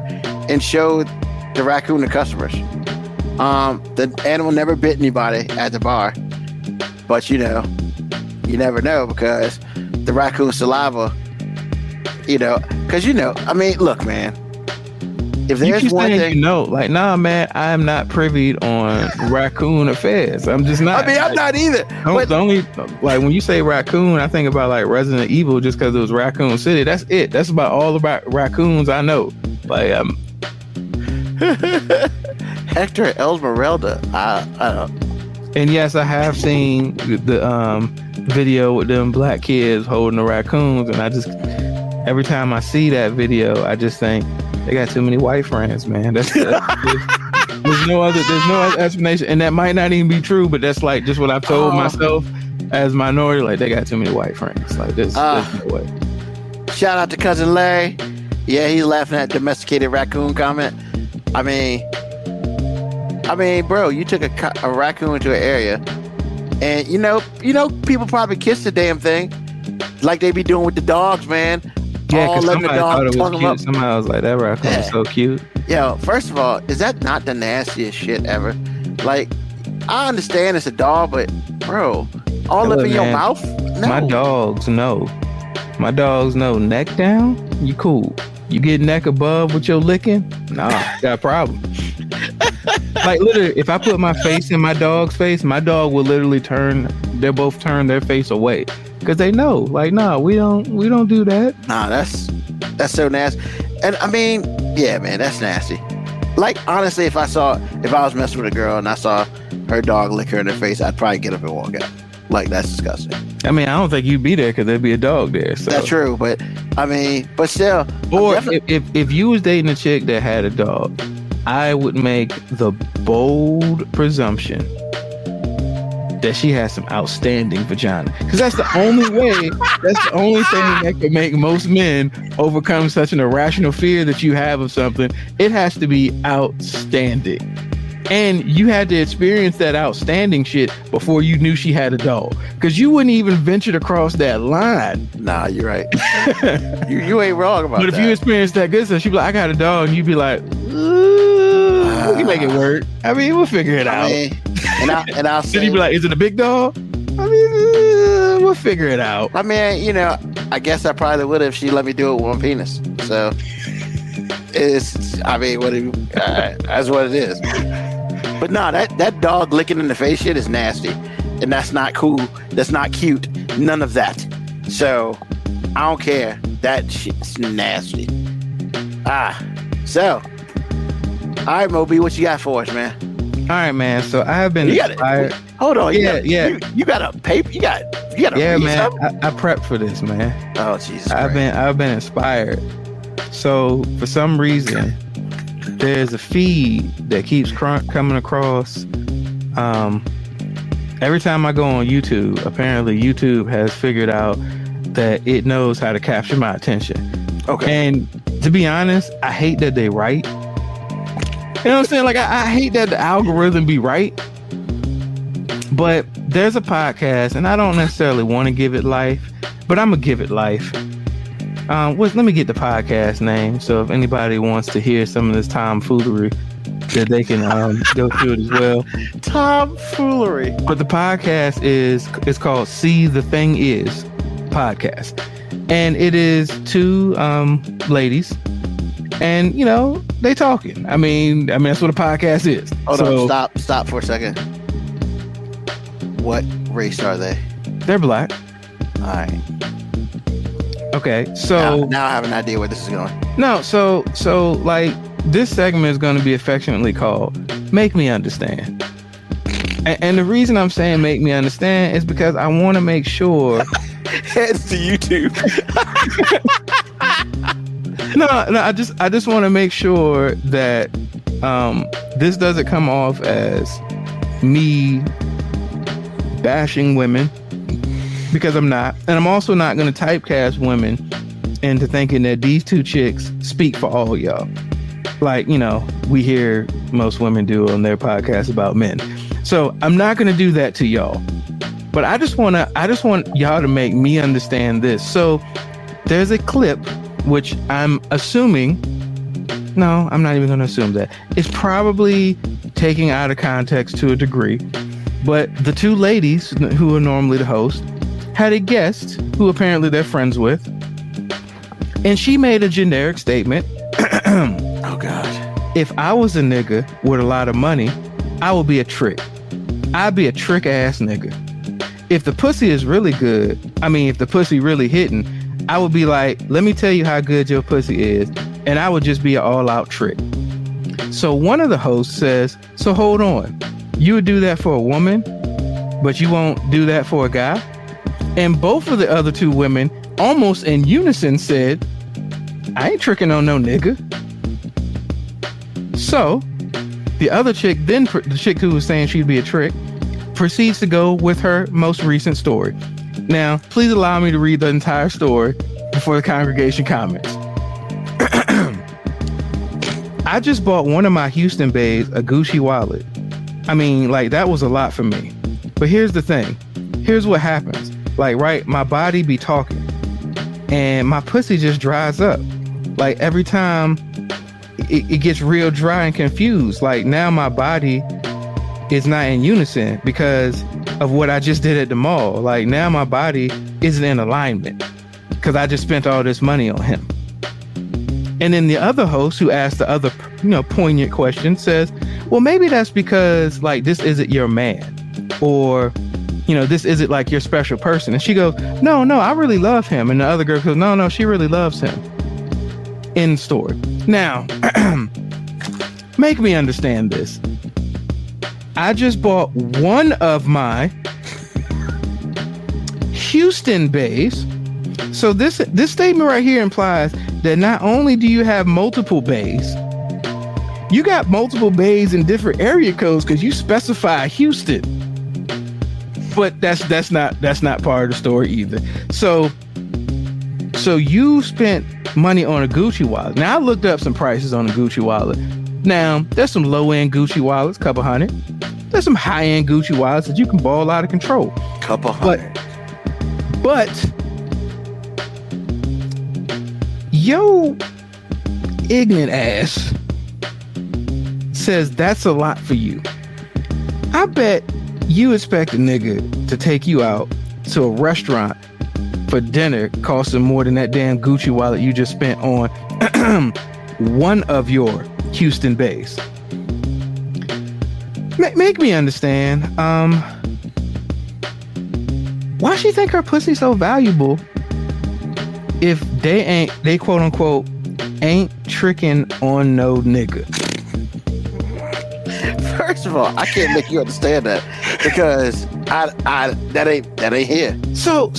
and showed the raccoon to customers. The animal never bit anybody at the bar, but you never know because the raccoon saliva, I mean, look, man. If there's one thing, nah, man, I am not privy on raccoon affairs. I'm just not. I mean, I'm not either. The only when you say raccoon, I think about like Resident Evil, just because it was Raccoon City. That's it. That's about all the raccoons I know. Like, Hector Esmeralda. I don't. And yes, I have seen the video with them black kids holding the raccoons, and I just every time I see that video, I just think. They got too many white friends, man. There's no other explanation, and that might not even be true. But that's like just what I've told myself as minority. Like they got too many white friends. Like there's no way. Shout out to cousin Larry. Yeah, he's laughing at domesticated raccoon comment. I mean, bro, you took a raccoon to an area, and people probably kiss the damn thing, like they be doing with the dogs, man. Yeah, because somebody thought it was cute. Somebody was like, that raccoon is so cute. Yo, first of all, is that not the nastiest shit ever? Like, I understand it's a dog, but bro, all up in your mouth? No. My dogs know. Neck down, you cool. You get neck above with your licking? Nah, got a problem. Like literally, if I put my face in my dog's face, my dog will literally turn their face away. Because they know, like, nah, we don't do that. Nah, that's so nasty. And I mean, yeah, man, that's nasty. Like, honestly, if I was messing with a girl and I saw her dog lick her in the face, I'd probably get up and walk out. Like, that's disgusting. I mean, I don't think you'd be there because there'd be a dog there. So. That's true, but I mean, but still. Or if you was dating a chick that had a dog, I would make the bold presumption that she has some outstanding vagina, because that's the only way. That's the only thing that could make most men overcome such an irrational fear that you have of something. It has to be outstanding, and you had to experience that outstanding shit before you knew she had a dog, because you wouldn't even venture to cross that line. Nah, you're right. you ain't wrong about that. But if you experienced that good stuff, she'd be like, I got a dog, and you'd be like, we can make it work. I mean, we'll figure it out. And I'll say, then you'd be like, is it a big dog? I mean, we'll figure it out. I mean, I guess I probably would if she let me do it with one penis. So I mean, that's what it is. But no, that dog licking in the face shit is nasty, and that's not cool. That's not cute. None of that. So I don't care. That shit's nasty. So all right, MoeB, what you got for us, man? All right, man. So I have been inspired. Hold on. Yeah. You got a paper? You got Yeah, man. something? I prepped for this, man. Oh, Jesus. I've been inspired. So for some reason, there's a feed that keeps coming across. Every time I go on YouTube, apparently YouTube has figured out that it knows how to capture my attention. Okay. And to be honest, I hate that they right. You know what I'm saying? Like, I hate that the algorithm be right. But there's a podcast, and I don't necessarily want to give it life, but I'm going to give it life. Let me get the podcast name, so if anybody wants to hear some of this tomfoolery, that they can go through it as well. Tomfoolery. But the podcast is called See the Thing Is Podcast. And it is two ladies, and you know, they talking. I mean that's what a podcast is. Hold on, stop for a second. What race are they? They're black. All right. Okay, so now I have an idea where this is going. No, so like this segment is going to be affectionately called "Make Me Understand," and the reason I'm saying "Make Me Understand" is because I want to make sure. Heads to YouTube. No, I just want to make sure that this doesn't come off as me bashing women, because I'm not, and I'm also not going to typecast women into thinking that these two chicks speak for all y'all, like, you know, we hear most women do on their podcast about men. So I'm not going to do that to y'all. But I just want y'all to make me understand this. So there's a clip, which I'm assuming, no, I'm not even going to assume that. It's probably taking out of context to a degree. But the two ladies who are normally the host had a guest who apparently they're friends with. And she made a generic statement. Oh, God. If I was a nigga with a lot of money, I would be a trick. I'd be a trick ass nigga. If the pussy is really good, if the pussy really hitting, I would be like, let me tell you how good your pussy is. And I would just be an all out trick. So one of the hosts says, so hold on, you would do that for a woman, but you won't do that for a guy? And both of the other two women, almost in unison, said, I ain't tricking on no nigga. So the other chick, the chick who was saying she'd be a trick, proceeds to go with her most recent story. Now, please allow me to read the entire story before the congregation comments. I just bought one of my Houston babes a Gucci wallet. That was a lot for me. But here's the thing. Here's what happens. My body be talking and my pussy just dries up. Every time it gets real dry and confused. Now my body is not in unison because of what I just did at the mall. Now my body isn't in alignment because I just spent all this money on him. And then the other host who asked the other, poignant question says, well, maybe that's because this isn't your man, or, this isn't your special person. And she goes, no, I really love him. And the other girl goes, no, she really loves him. End story. Now, make me understand this. I just bought one of my Houston bays. So this statement right here implies that not only do you have multiple bays, you got multiple bays in different area codes because you specify Houston. But that's not part of the story either. So you spent money on a Gucci wallet. Now I looked up some prices on a Gucci wallet. Now there's some low-end Gucci wallets, couple hundred. There's some high-end Gucci wallets that you can ball out of control. Couple hundred. But yo ignorant ass says that's a lot for you. I bet you expect a nigga to take you out to a restaurant for dinner costing more than that damn Gucci wallet you just spent on one of your Houston Bays. Make me understand. Why she think her pussy so valuable if they quote unquote ain't tricking on no nigga? First of all, I can't make you understand that because I that ain't here. So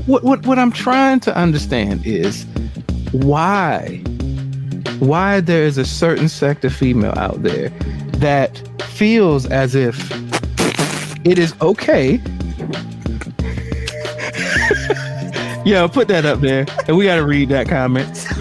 what I'm trying to understand is why there is a certain sect of female out there that feels as if it is okay. Yo, put that up there, and we got to read that comment. So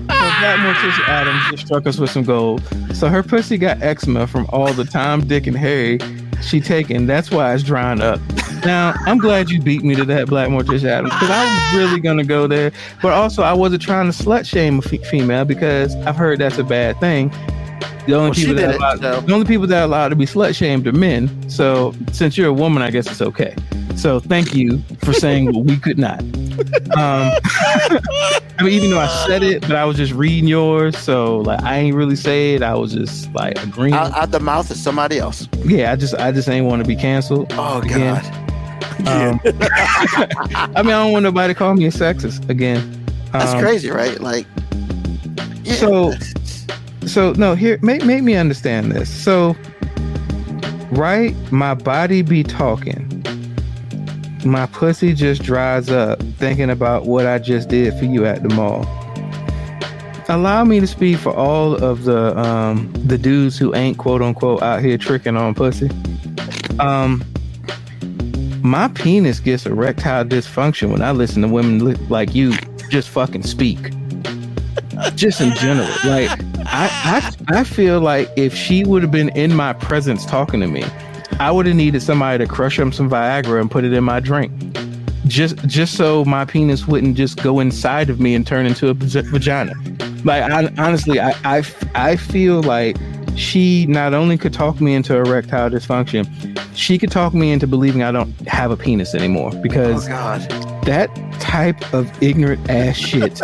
Black Morticia Adams just struck us with some gold. So her pussy got eczema from all the Tom, Dick, and Harry she taken. That's why it's drying up. Now, I'm glad you beat me to that, Black Morticia Adams, because I was really going to go there. But also, I wasn't trying to slut shame a female because I've heard that's a bad thing. The only people that are allowed to be slut shamed are men. So since you're a woman, I guess it's okay. So thank you for saying what we could not. I mean, even though I said it, but I was just reading yours, so like I ain't really say it. I was just like agreeing out the mouth of somebody else. Yeah, I just ain't want to be canceled. Oh again. God. I mean, I don't want nobody to call me a sexist again. That's crazy, right? Like, yeah. So no, here make me understand this. So, right, my body be talking. My pussy just dries up thinking about what I just did for you at the mall. Allow me to speak for all of the dudes who ain't quote unquote out here tricking on pussy. My penis gets erectile dysfunction when I listen to women like you just fucking speak. Just in general, like I feel like if she would have been in my presence talking to me, I would have needed somebody to crush up some Viagra and put it in my drink, just so my penis wouldn't just go inside of me and turn into a vagina. Like honestly, I feel like she not only could talk me into erectile dysfunction, she could talk me into believing I don't have a penis anymore because that type of ignorant ass shit.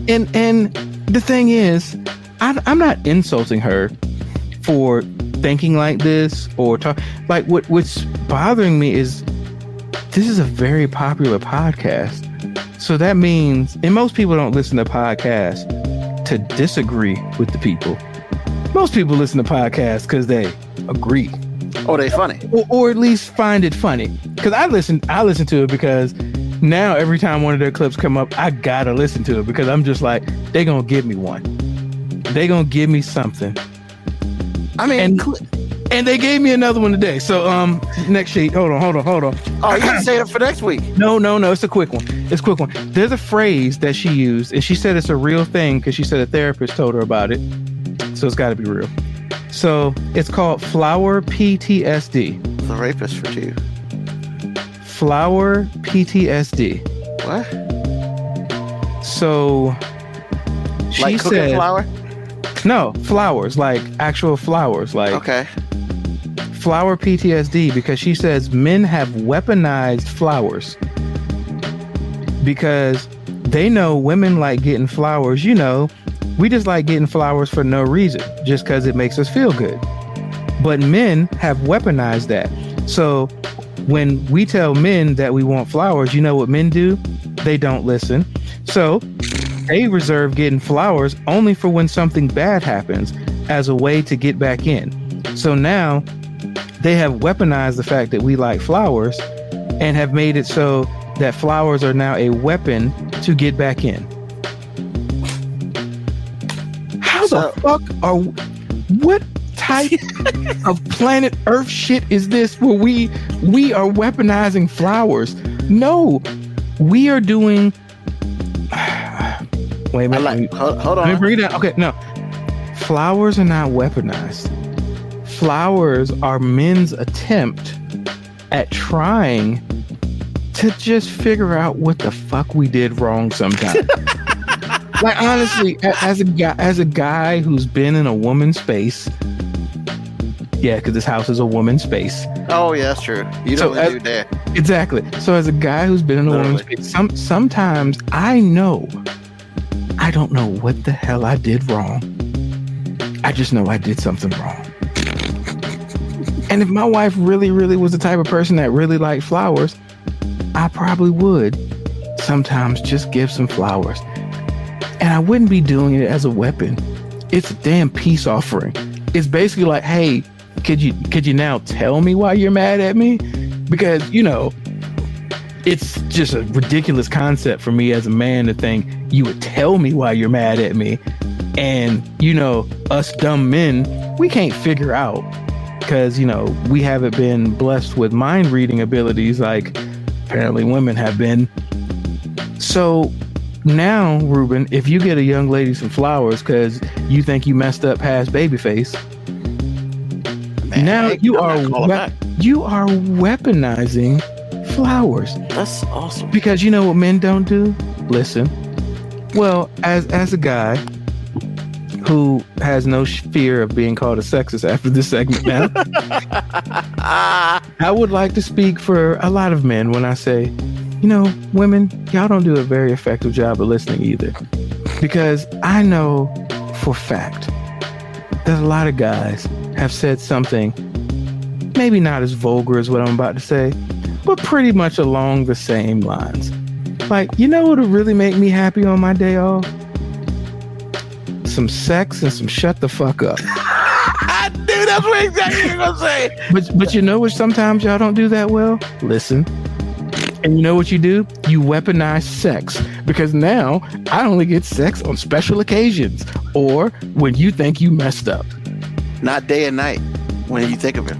And the thing is, I'm not insulting her for thinking like this or talk like what's bothering me is this is a very popular podcast. So that means, and most people don't listen to podcasts to disagree with the people. Most people listen to podcasts because they agree. Oh, they funny. Or at least find it funny. Because I listen to it because now every time one of their clips come up, I gotta listen to it because I'm just like, they gonna give me one. They gonna give me something. I mean, and they gave me another one today. So next sheet. Hold on. Oh, you can say it for next week. No. It's a quick one. There's a phrase that she used, and she said it's a real thing because she said a therapist told her about it. So it's got to be real. So it's called flower PTSD. The rapist for you. Flower PTSD. What? So she like cooking said, flour? No, flowers, like actual flowers, like okay. Flower PTSD, because she says men have weaponized flowers because they know women like getting flowers. You know, we just like getting flowers for no reason, just because it makes us feel good. But men have weaponized that. So when we tell men that we want flowers, you know what men do? They don't listen. So they reserve getting flowers only for when something bad happens as a way to get back in. So now they have weaponized the fact that we like flowers and have made it so that flowers are now a weapon to get back in. How the fuck what type of planet Earth shit is this where we are weaponizing flowers? No, we are doing... Wait a minute. Hold on. Let me bring it down. Okay, no. Flowers are not weaponized. Flowers are men's attempt at trying to just figure out what the fuck we did wrong sometimes. Like honestly, as a guy who's been in a woman's space, yeah, because this house is a woman's space. Oh yeah, that's true. You don't do that. Exactly. So as a guy who's been in a woman's space, sometimes I know don't know what the hell I did wrong. I just know I did something wrong. And if my wife really, really was the type of person that really liked flowers, I probably would sometimes just give some flowers. And I wouldn't be doing it as a weapon. It's a damn peace offering. It's basically like, hey, could you now tell me why you're mad at me? Because, you know, it's just a ridiculous concept for me as a man to think you would tell me why you're mad at me. And, you know, us dumb men, we can't figure out because, you know, we haven't been blessed with mind reading abilities like apparently women have been. So now, Ruben, if you get a young lady some flowers because you think you messed up past babyface, Man, now you are weaponizing flowers. That's awesome. Because you know what men don't do? Listen. Well, as a guy who has no fear of being called a sexist after this segment now, I would like to speak for a lot of men when I say, you know, women, y'all don't do a very effective job of listening either. Because I know for a fact that a lot of guys have said something maybe not as vulgar as what I'm about to say, but pretty much along the same lines. Like, you know what would really make me happy on my day off? Some sex and some shut the fuck up. I knew that's what exactly you were gonna say. But you know what? Sometimes y'all don't do that well. Listen, and you know what you do? You weaponize sex because now I only get sex on special occasions or when you think you messed up. Not day and night when you think of it.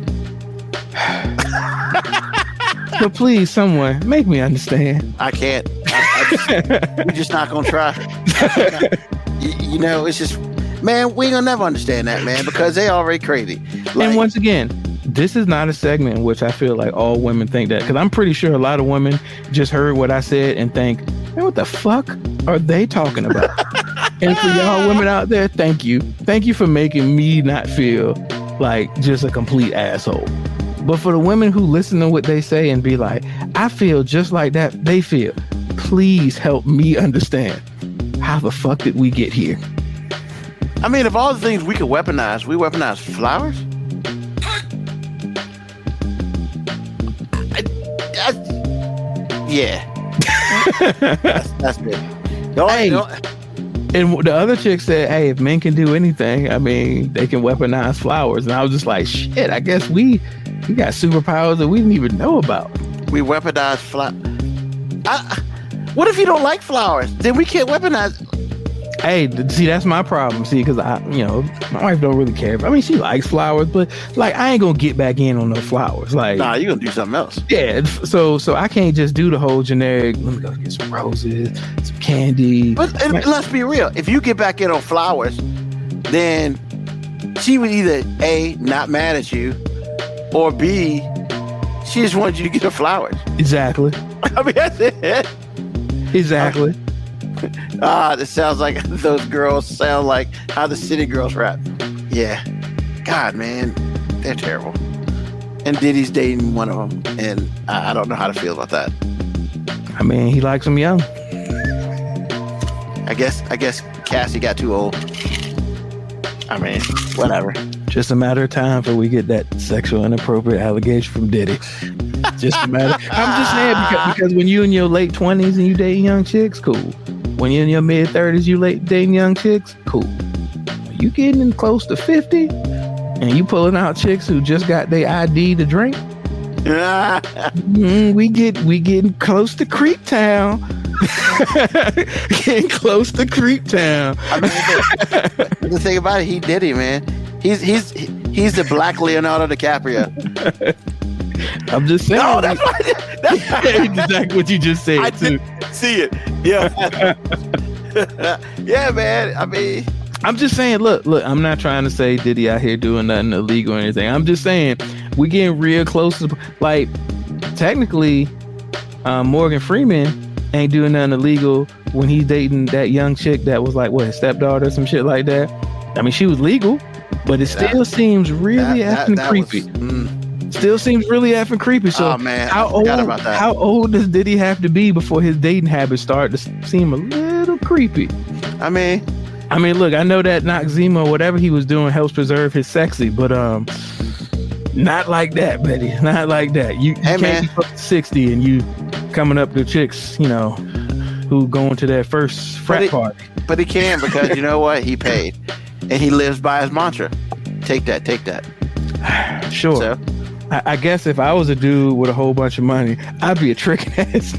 But please, someone make me understand. I can't. We're just not gonna try. You know, it's just, man, we ain't gonna never understand that, man, because they already crazy. Like, and once again, this is not a segment in which I feel like all women think that, because I'm pretty sure a lot of women just heard what I said and think, man, what the fuck are they talking about? And for y'all women out there, thank you. Thank you for making me not feel like just a complete asshole. But for the women who listen to what they say and be like, I feel just like that they feel, please help me understand. How the fuck did we get here? I mean, of all the things we could weaponize, we weaponize flowers? Yeah. that's good. And the other chick said, hey, if men can do anything, I mean, they can weaponize flowers. And I was just like, shit, I guess we got superpowers that we didn't even know about. We weaponize flowers. What if you don't like flowers? Then we can't weaponize. Hey, see, that's my problem. See, because my wife don't really care. I mean, she likes flowers, but like, I ain't gonna get back in on no flowers. Like, nah, you gonna do something else. Yeah. So I can't just do the whole generic. Let me go get some roses, some candy. But let's be real. If you get back in on flowers, then she would either A, not mad at you, or B, she just wanted you to get her flowers. Exactly. I mean, that's it. Exactly. This sounds like those girls sound like how the city girls rap. Yeah. God, man, they're terrible. And Diddy's dating one of them, and I don't know how to feel about that. I mean, he likes them young. I guess Cassie got too old. I mean, whatever. Just a matter of time before we get that sexual inappropriate allegation from Diddy. Just a matter. I'm just saying because when you in your late 20s and you dating young chicks, cool. When you're in your mid 30s, you dating young chicks, cool. When you getting close to 50 and you pulling out chicks who just got their ID to drink, we getting close to Creep Town. Getting close to Creep Town. I mean, the thing about it, he did it, man. He's the black Leonardo DiCaprio. I'm just saying. No, that's exactly what you just said. I didn't see it. Yeah. Yeah, man. I mean, I'm just saying, look, I'm not trying to say Diddy out here doing nothing illegal or anything. I'm just saying we getting real close to, like, technically, Morgan Freeman ain't doing nothing illegal when he's dating that young chick that was like, what, his stepdaughter or some shit like that. I mean, she was legal, but it still seems really effing creepy. Still seems really effing creepy. So, oh, man, how old does Diddy have to be before his dating habits start to seem a little creepy? I mean, look, I know that Noxzema, whatever he was doing, helps preserve his sexy, but not like that, Betty. Not like that. You Hey, can't man. be fucking 60 and you coming up to chicks, who going to their first frat party. but he can, because you know what? He paid, and he lives by his mantra. Take that. Sure. So, I guess if I was a dude with a whole bunch of money, I'd be a trick ass.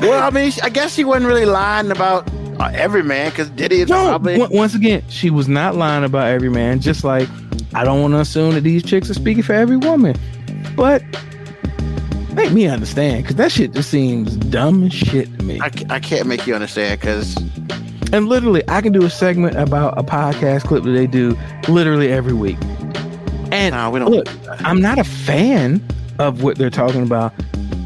well, I mean, I guess she wasn't really lying about every man, because Diddy is probably. Once again, she was not lying about every man. Just like I don't want to assume that these chicks are speaking for every woman, but make me understand, because that shit just seems dumb as shit to me. I can't make you understand, because. And literally, I can do a segment about a podcast clip that they do literally every week. And No, we don't. look, I'm not a fan of what they're talking about,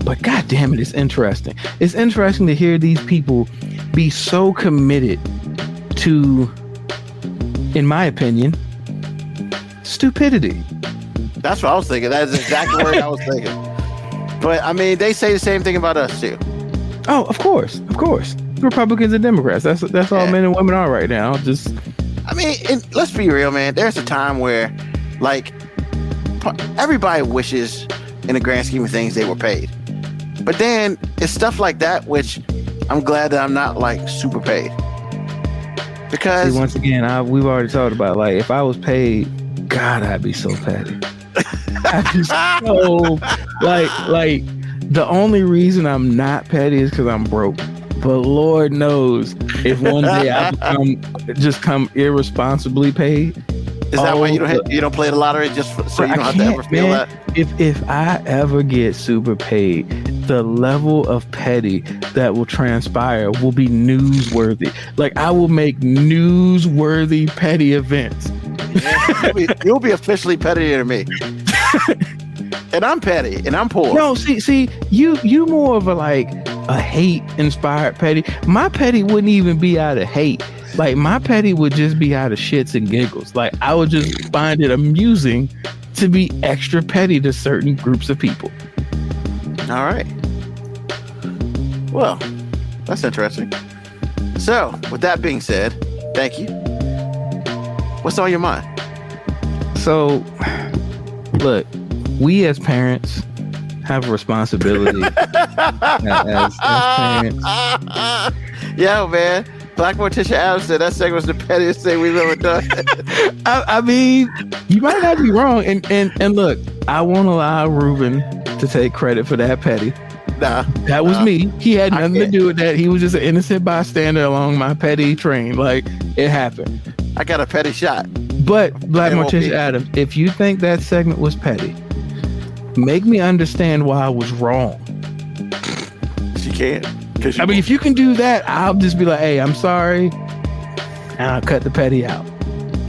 but god damn it, it's interesting. It's interesting to hear these people be so committed to, in my opinion, stupidity. That's what I was thinking. That is exactly what I was thinking. But I mean, they say the same thing about us too. Oh, of course. Republicans and Democrats. That's all men and women are right now. Just, I mean, let's be real, man. There's a time where, like, everybody wishes, in the grand scheme of things, they were paid. But then it's stuff like that, which I'm glad that I'm not like super paid. Because see, once again, we've already talked about, like, if I was paid, God, I'd be so petty. I'd be so like the only reason I'm not petty is because I'm broke. But Lord knows, if one day I come irresponsibly paid. Is that why you don't play the lottery just so you don't have to ever feel that? If I ever get super paid, the level of petty that will transpire will be newsworthy. Like, I will make newsworthy petty events. You'll be officially pettier than me. And I'm petty, and I'm poor. No, see, you more of a hate-inspired petty. My petty wouldn't even be out of hate. Like, my petty would just be out of shits and giggles. Like, I would just find it amusing to be extra petty to certain groups of people. All right. Well, that's interesting. So, with that being said, thank you. What's on your mind? So, look, we as parents have a responsibility as parents. Yeah, man. Black Morticia Adams said that segment was the pettiest thing we've ever done. I mean, you might not be wrong. And look, I won't allow Ruben to take credit for that petty. Nah. That was me. He had nothing to do with that. He was just an innocent bystander along my petty train. Like, it happened. I got a petty shot. But Black MoeB. Morticia Adams, if you think that segment was petty, make me understand why I was wrong. She can't. I mean, if you can do that, I'll just be like, hey, I'm sorry, and I'll cut the petty out.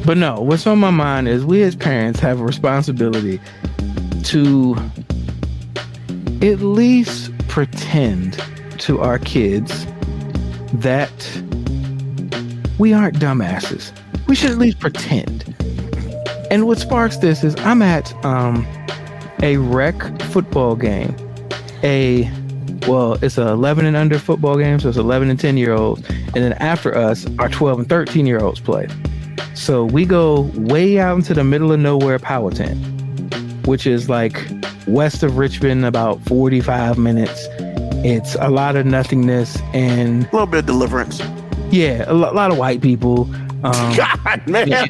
But no, what's on my mind is we as parents have a responsibility to at least pretend to our kids that we aren't dumbasses. We should at least pretend. And what sparks this is I'm at a rec football game. It's a 11 and under football game, so it's 11 and 10-year-olds. And then after us, our 12 and 13-year-olds play. So we go way out into the middle of nowhere, Powhatan, which is like west of Richmond, about 45 minutes. It's a lot of nothingness and a little bit of deliverance. Yeah, a lot of white people. God, man. Yeah.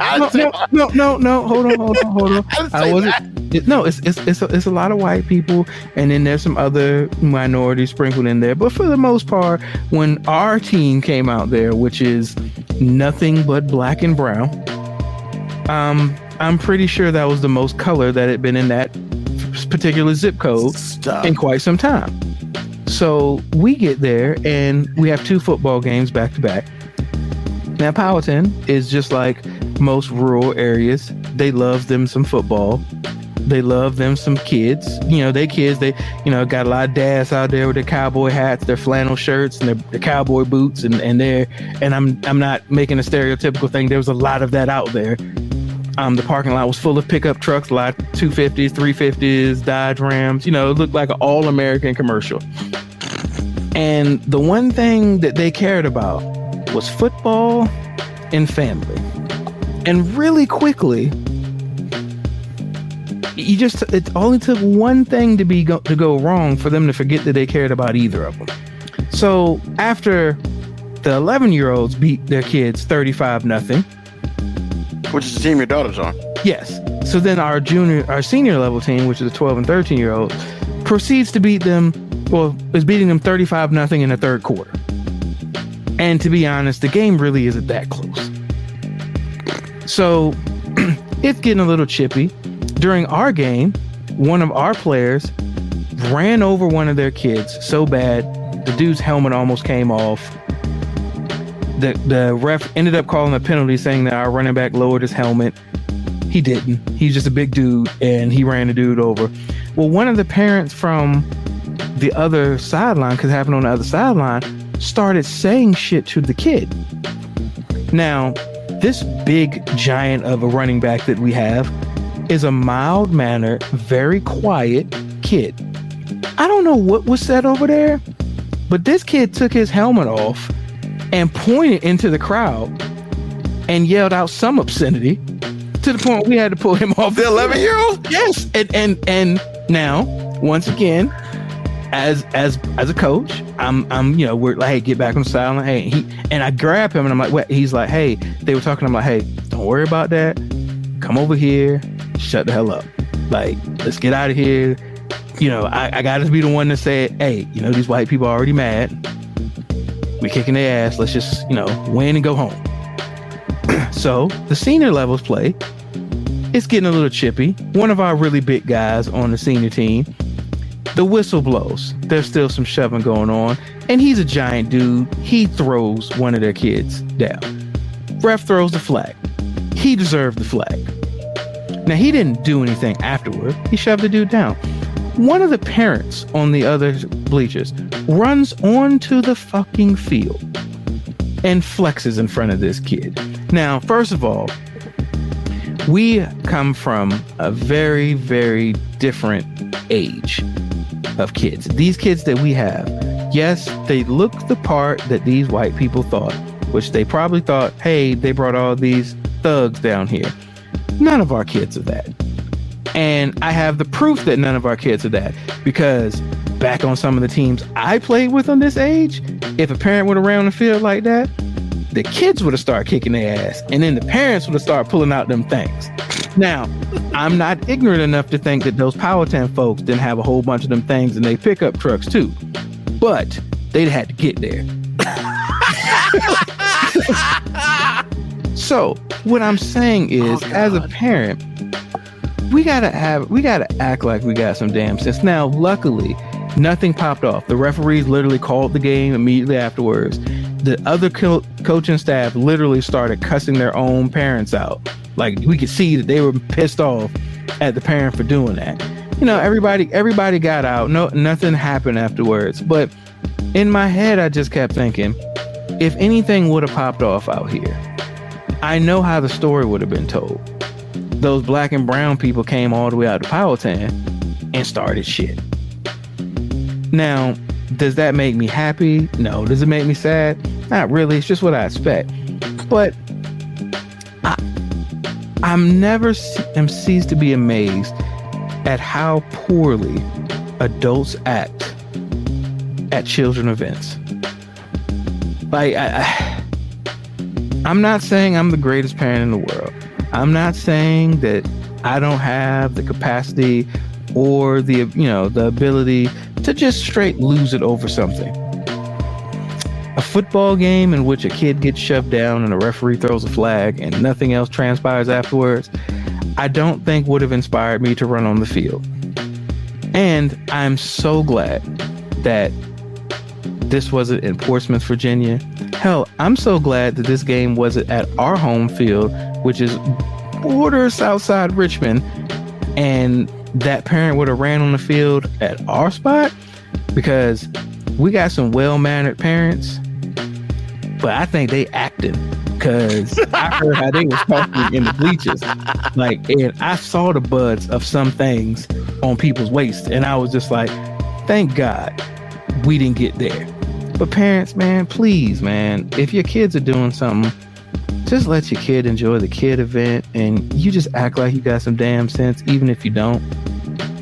No. Hold on. I wasn't. It's a lot of white people, and then there's some other minorities sprinkled in there. But for the most part, when our team came out there, which is nothing but black and brown, I'm pretty sure that was the most color that had been in that particular zip code in quite some time. So we get there, and we have 2 football games back to back. Now, Powhatan is just like most rural areas. They love them some football. They love them some kids. They got a lot of dads out there with their cowboy hats, their flannel shirts, and their cowboy boots, and I'm not making a stereotypical thing. There was a lot of that out there. The parking lot was full of pickup trucks, a lot of 250s, 350s, Dodge Rams. It looked like an all-American commercial. And the one thing that they cared about was football and family. And really quickly, it only took one thing to go wrong for them to forget that they cared about either of them. So after the 11-year-olds beat their kids 35-0, which is the team your daughter's on. Yes. So then our senior level team, which is the 12 and 13-year-olds, proceeds to beat them. Well, is beating them 35-0 in the third quarter. And to be honest, the game really isn't that close. So it's getting a little chippy. During our game, one of our players ran over one of their kids so bad, the dude's helmet almost came off. The ref ended up calling a penalty, saying that our running back lowered his helmet. He didn't. He's just a big dude, and he ran the dude over. Well, one of the parents from the other sideline, because it happened on the other sideline, started saying shit to the kid. Now, this big giant of a running back that we have is a mild-mannered, very quiet kid. I don't know what was said over there, but this kid took his helmet off and pointed into the crowd and yelled out some obscenity to the point we had to pull him off. The 11-year-old? Yes. And now, once again, as a coach, we're like, hey, get back on the sideline. Hey, and I grab him and I'm like, what? He's like, hey, they were talking. I'm like, hey, don't worry about that. Come over here. Shut the hell up. Like, let's get out of here. I got to be the one to say, hey, these white people are already mad. We're kicking their ass. Let's just, win and go home. So the senior levels play. It's getting a little chippy. One of our really big guys on the senior team, the whistle blows. There's still some shoving going on. And he's a giant dude. He throws one of their kids down. Ref throws the flag. He deserved the flag. Now, he didn't do anything afterward. He shoved the dude down. One of the parents on the other bleachers runs onto the fucking field and flexes in front of this kid. Now, first of all, we come from a very, very different age of kids. These kids that we have, yes, they look the part that these white people thought, which they probably thought, hey, they brought all these thugs down here. None of our kids are that. And I have the proof that none of our kids are that, because back on some of the teams I played with on this age, if a parent would have ran on the field like that, the kids would have started kicking their ass, and then the parents would have started pulling out them things. Now, I'm not ignorant enough to think that those Powhatan folks didn't have a whole bunch of them things in their pickup trucks too, but they'd had to get there. So what I'm saying is, as a parent, we gotta act like we got some damn sense. Now, luckily, nothing popped off. The referees literally called the game immediately afterwards. The other coaching staff literally started cussing their own parents out. Like, we could see that they were pissed off at the parent for doing that. Everybody got out. No, nothing happened afterwards. But in my head, I just kept thinking, if anything would have popped off out here, I know how the story would have been told. Those black and brown people came all the way out to Powhatan and started shit. Now, does that make me happy? No. Does it make me sad? Not really. It's just what I expect. But I'm never ceased to be amazed at how poorly adults act at children events. Like, I'm not saying I'm the greatest parent in the world. I'm not saying that I don't have the capacity or the ability to just straight lose it over something. A football game in which a kid gets shoved down and a referee throws a flag and nothing else transpires afterwards, I don't think would have inspired me to run on the field. And I'm so glad that this wasn't in Portsmouth, Virginia. Hell, I'm so glad that this game wasn't at our home field, which is border Southside Richmond, and that parent would have ran on the field at our spot, because we got some well-mannered parents, but I think they acting, because I heard how they was talking in the bleachers. Like, and I saw the buds of some things on people's waist, and I was just like, thank God we didn't get there. But parents, man, please, man, if your kids are doing something, just let your kid enjoy the kid event, and you just act like you got some damn sense, even if you don't.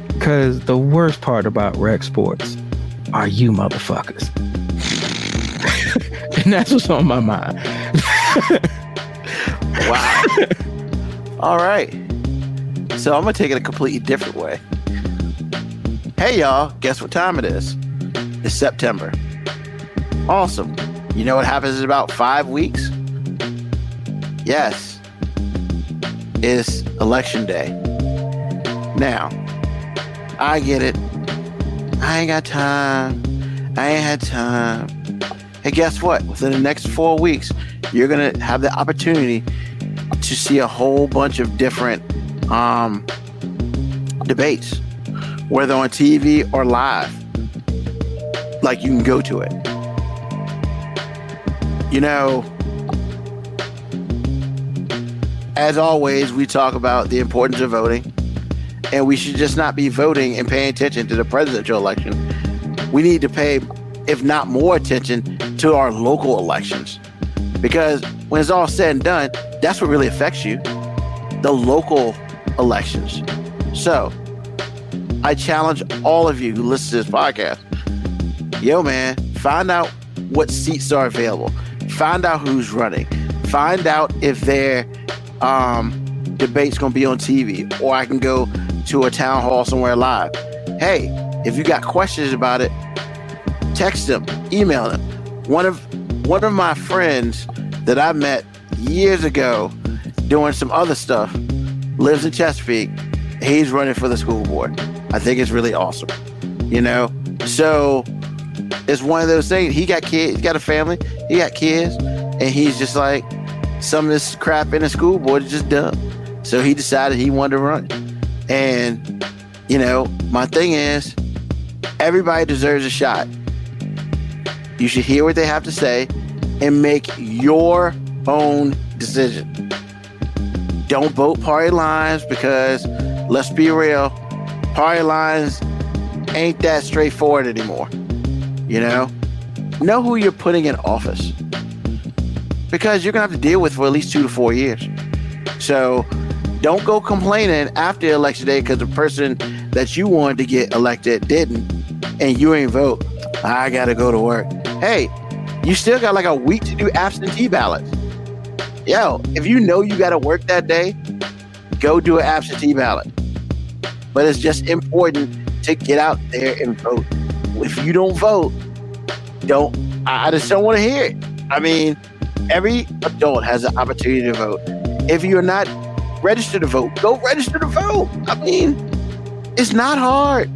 Because the worst part about rec sports are you motherfuckers. And that's what's on my mind. Wow. All right. So I'm going to take it a completely different way. Hey, y'all, guess what time it is? It's September. Awesome. You know what happens in about 5 weeks? Yes. It's election day. Now, I get it. I ain't got time. I ain't had time. Hey, guess what? Within the next 4 weeks, you're going to have the opportunity to see a whole bunch of different debates, whether on TV or live. Like, you can go to it. You know, as always, we talk about the importance of voting, and we should just not be voting and paying attention to the presidential election. We need to pay, if not more attention, to our local elections. Because when it's all said and done, that's what really affects you, the local elections. So, I challenge all of you who listen to this podcast, yo, man, find out what seats are available. Find out who's running. Find out if their debate's going to be on TV, or I can go to a town hall somewhere live. Hey, if you got questions about it, text them, email them. One of my friends that I met years ago doing some other stuff lives in Chesapeake. He's running for the school board. I think it's really awesome. You know? So it's one of those things. He got kids, he got a family, he got kids, and he's just like, some of this crap in the school board is just dumb. So he decided he wanted to run. And, you know, my thing is, everybody deserves a shot. You should hear what they have to say and make your own decision. Don't vote party lines, because let's be real, party lines ain't that straightforward anymore. You know who you're putting in office, because you're gonna have to deal with for at least 2 to 4 years. So don't go complaining after election day because the person that you wanted to get elected didn't, and you ain't vote. I gotta go to work. Hey, you still got like a week to do absentee ballots. Yo, if you know you gotta work that day, go do an absentee ballot. But it's just important to get out there and vote. If you don't vote, I just don't want to hear it. I mean, every adult has an opportunity to vote. If you're not registered to vote, go register to vote. I mean, it's not hard.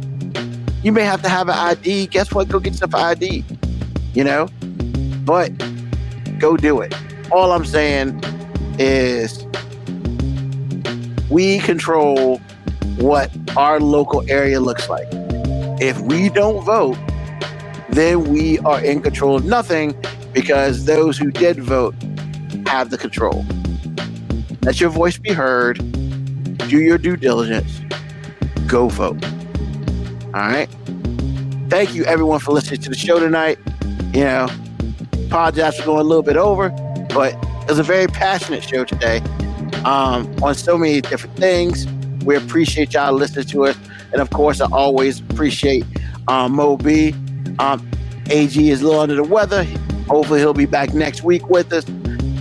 You may have to have an ID. Guess what? Go get yourself an ID. You know? But go do it. All I'm saying is we control what our local area looks like. If we don't vote, then we are in control of nothing, because those who did vote have the control. Let your voice be heard. Do your due diligence. Go vote. All right? Thank you, everyone, for listening to the show tonight. You know, apologize for going a little bit over, but it was a very passionate show today on so many different things. We appreciate y'all listening to us. And, of course, I always appreciate MoeB. AG is a little under the weather. Hopefully he'll be back next week with us.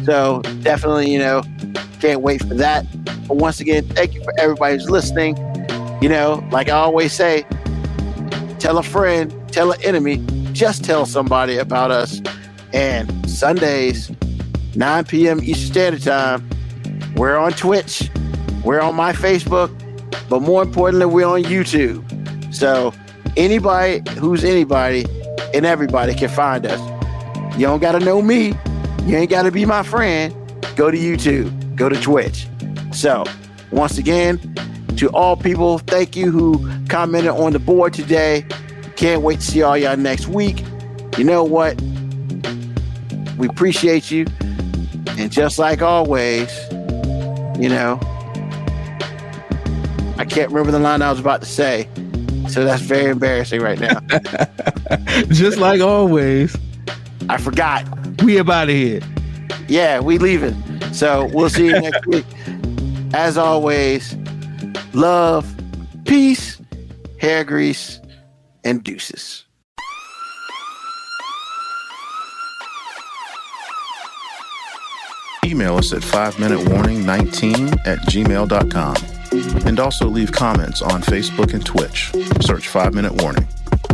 So definitely, you know, can't wait for that. But once again, thank you for everybody who's listening. You know, like I always say, tell a friend, tell an enemy, just tell somebody about us. And Sundays, 9 p.m. Eastern Standard Time, we're on Twitch, we're on my Facebook, but more importantly, we're on YouTube. So anybody who's anybody and everybody can find us. You don't got to know me. You ain't got to be my friend. Go to YouTube. Go to Twitch. So once again, to all people, thank you who commented on the board today. Can't wait to see all y'all next week. You know what? We appreciate you. And just like always, you know, I can't remember the line I was about to say. So that's very embarrassing right now. Just like always, I forgot. We up out of here. Yeah, we leaving. So we'll see you next week. As always, love, peace, hair grease, and deuces. Email us at 5minutewarning19@gmail.com. And also leave comments on Facebook and Twitch. Search 5 Minute Warning.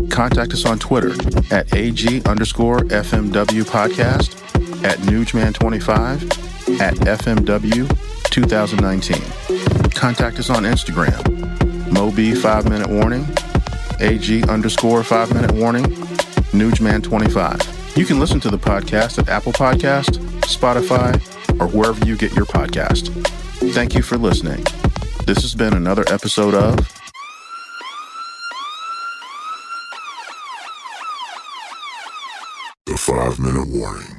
Contact us on Twitter at AG_FMW podcast, at Newsman25, at FMW 2019. Contact us on Instagram, MoeB 5 Minute Warning, AG_5 Minute Warning, Newsman25. You can listen to the podcast at Apple Podcast, Spotify, or wherever you get your podcast. Thank you for listening. This has been another episode of The 5 Minute Warning.